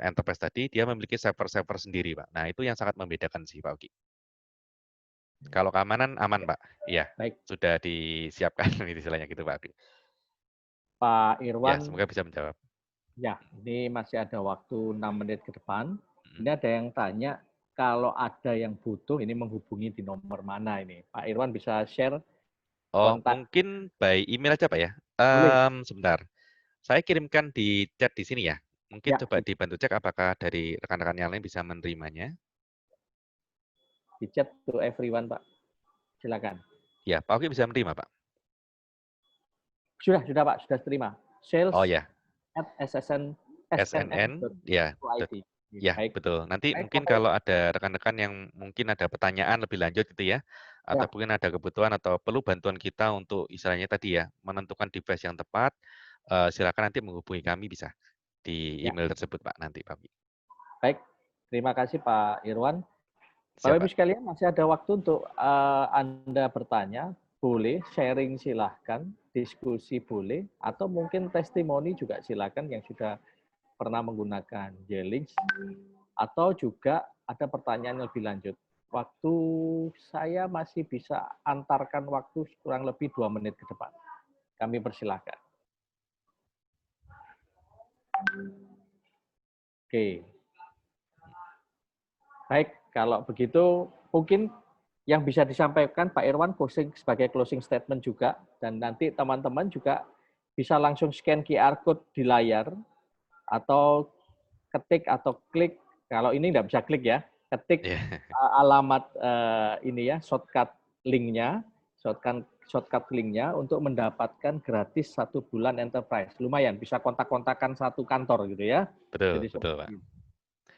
[SPEAKER 2] enterprise tadi dia memiliki server-server sendiri, Pak. Nah, itu yang sangat membedakan sih, Pak Oki. Kalau keamanan aman, Pak. Iya, sudah disiapkan istilahnya gitu, Pak Oki.
[SPEAKER 3] Pak
[SPEAKER 2] Ya,
[SPEAKER 3] Irwan,
[SPEAKER 2] semoga bisa menjawab.
[SPEAKER 3] Ya, ini masih ada waktu 6 menit ke depan. Ini ada yang tanya, kalau ada yang butuh, ini menghubungi di nomor mana ini? Pak Irwan bisa share kontak?
[SPEAKER 2] Mungkin by email aja, Pak ya.
[SPEAKER 3] Boleh.
[SPEAKER 2] Sebentar. Saya kirimkan di chat di sini ya. Mungkin
[SPEAKER 3] Ya,
[SPEAKER 2] coba dibantu cek apakah dari rekan-rekan yang lain bisa menerimanya.
[SPEAKER 3] di chat to everyone, Pak. Silakan.
[SPEAKER 2] Ya, Pak Oki bisa menerima, Pak.
[SPEAKER 3] Sudah Pak, sudah terima. Sales
[SPEAKER 2] Oh ya,
[SPEAKER 3] at SNN.
[SPEAKER 2] SNN, ya, ya
[SPEAKER 3] Baik,
[SPEAKER 2] betul. Nanti
[SPEAKER 3] baik
[SPEAKER 2] mungkin
[SPEAKER 3] Bapak Ibu.
[SPEAKER 2] kalau ada rekan-rekan yang mungkin ada pertanyaan lebih lanjut gitu ya,
[SPEAKER 3] Ya,
[SPEAKER 2] atau mungkin ada kebutuhan atau perlu bantuan kita untuk istilahnya tadi ya, menentukan device yang tepat, silakan nanti menghubungi kami bisa di
[SPEAKER 3] ya.
[SPEAKER 2] email tersebut Pak nanti Pak.
[SPEAKER 3] Baik, terima kasih Pak Irwan. Bapak
[SPEAKER 2] Siapa?
[SPEAKER 3] Ibu sekalian, masih ada waktu untuk Anda bertanya, boleh, sharing silahkan, diskusi boleh, atau mungkin testimoni juga silakan yang sudah pernah menggunakan J-Link, atau juga ada pertanyaan yang lebih lanjut. Waktu saya masih bisa antarkan waktu kurang lebih 2 menit ke depan. Kami persilahkan. Oke. Baik, kalau begitu mungkin yang bisa disampaikan Pak Irwan sebagai closing statement juga, dan nanti teman-teman juga bisa langsung scan QR code di layar, atau ketik atau klik, kalau ini nggak bisa klik ya, ketik alamat ini ya, shortcut linknya untuk mendapatkan gratis 1 bulan enterprise. Lumayan, bisa kontak-kontakan satu kantor gitu ya.
[SPEAKER 2] Betul,
[SPEAKER 3] Jadi
[SPEAKER 2] betul Pak.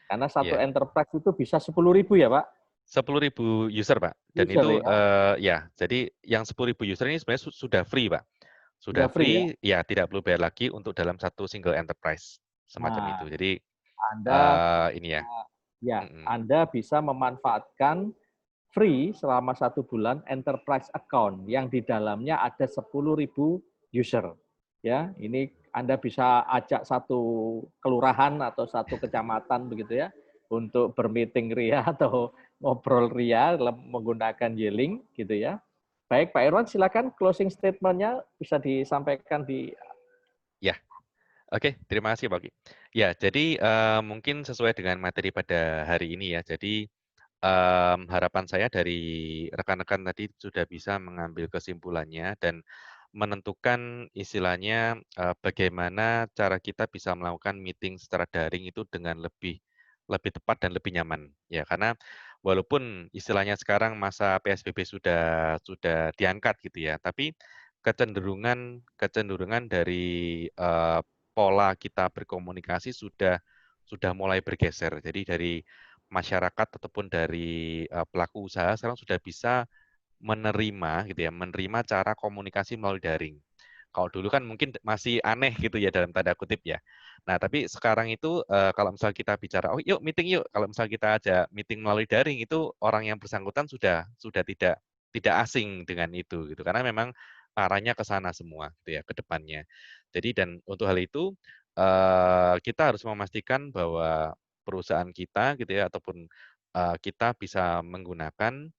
[SPEAKER 3] karena satu
[SPEAKER 2] Ya.
[SPEAKER 3] enterprise itu bisa 10.000 ya Pak?
[SPEAKER 2] 10.000 user Pak. Dan
[SPEAKER 3] User,
[SPEAKER 2] itu
[SPEAKER 3] ya.
[SPEAKER 2] ya, jadi yang 10.000 user ini sebenarnya sudah free Pak. Sudah
[SPEAKER 3] free
[SPEAKER 2] free, ya tidak perlu bayar lagi untuk dalam satu single enterprise semacam
[SPEAKER 3] Nah,
[SPEAKER 2] itu. Jadi
[SPEAKER 3] Anda
[SPEAKER 2] ini ya.
[SPEAKER 3] Anda bisa memanfaatkan free selama 1 bulan enterprise account yang di dalamnya ada 10.000 user. Ya, ini Anda bisa ajak satu kelurahan atau satu kecamatan begitu ya untuk bermeeting ria atau ngobrol ria menggunakan Yeling gitu ya. Baik, Pak Irwan, silakan closing statement-nya bisa disampaikan di.
[SPEAKER 2] Ya, oke, terima kasih Pak Oki. Ya, jadi mungkin sesuai dengan materi pada hari ini ya. Jadi harapan saya dari rekan-rekan tadi sudah bisa mengambil kesimpulannya dan menentukan istilahnya bagaimana cara kita bisa melakukan meeting secara daring itu dengan lebih tepat dan lebih nyaman. Ya, karena walaupun istilahnya sekarang masa PSBB sudah diangkat gitu ya, tapi kecenderungan dari pola kita berkomunikasi sudah mulai bergeser. Jadi dari masyarakat ataupun dari pelaku usaha sekarang sudah bisa menerima gitu ya, menerima cara komunikasi melalui daring. Kalau dulu kan mungkin masih aneh gitu ya dalam tanda kutip ya. Nah, tapi sekarang itu kalau misal kita bicara, oh yuk meeting yuk. Kalau misal kita ada meeting melalui daring itu orang yang bersangkutan sudah tidak asing dengan itu gitu. Karena memang arahnya ke sana semua gitu ya ke depannya. Jadi dan untuk hal itu kita harus memastikan bahwa perusahaan kita gitu ya ataupun kita bisa menggunakan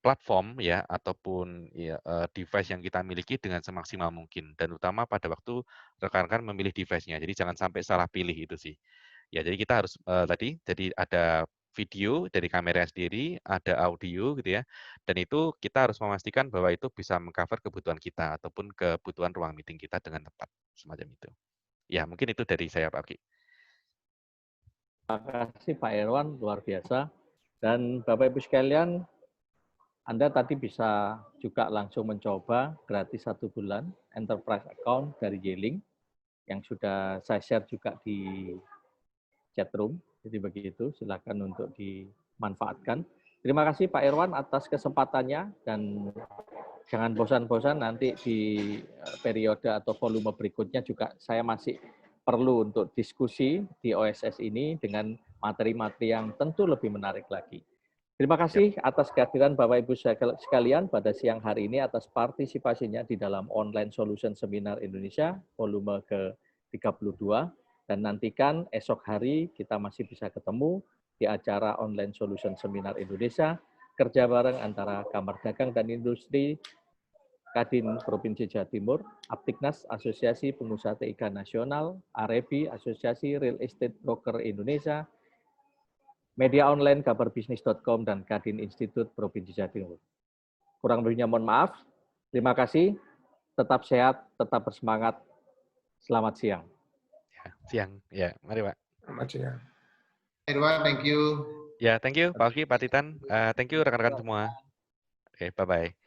[SPEAKER 2] platform ya ataupun ya, device yang kita miliki dengan semaksimal mungkin dan utama pada waktu rekan-rekan memilih device-nya. Jadi jangan sampai salah pilih itu sih. Ya, jadi kita harus jadi ada video dari kamera sendiri, ada audio gitu ya. Dan itu kita harus memastikan bahwa itu bisa mengcover kebutuhan kita ataupun kebutuhan ruang meeting kita dengan tepat semacam itu. Ya, mungkin itu dari saya Pak Oki.
[SPEAKER 3] Terima kasih Pak Irwan, luar biasa. Dan Bapak Ibu sekalian, Anda tadi bisa juga langsung mencoba gratis 1 bulan enterprise account dari Yeling yang sudah saya share juga di chat room. Jadi begitu, silakan untuk dimanfaatkan. Terima kasih Pak Irwan atas kesempatannya dan jangan bosan-bosan nanti di periode atau volume berikutnya juga saya masih perlu untuk diskusi di OSS ini dengan materi-materi yang tentu lebih menarik lagi. Terima kasih atas kehadiran Bapak Ibu sekalian pada siang hari ini atas partisipasinya di dalam Online Solution Seminar Indonesia volume ke-32 dan nantikan esok hari kita masih bisa ketemu di acara Online Solution Seminar Indonesia kerja bareng antara Kamar Dagang dan Industri Kadin Provinsi Jawa Timur, Aptiknas Asosiasi Pengusaha TIK Nasional, AREBI Asosiasi Real Estate Broker Indonesia, media online kabarbisnis.com dan Kadin Institut Provinsi Jawa Timur. Kurang lebihnya mohon maaf. Terima kasih. Tetap sehat, tetap bersemangat. Selamat siang.
[SPEAKER 2] Ya, siang. Ya, mari Pak.
[SPEAKER 4] Selamat siang.
[SPEAKER 1] Irwan, thank you.
[SPEAKER 2] Ya, thank you Pak Oki, Pak Titan. Thank you rekan-rekan semua. Oke, bye-bye.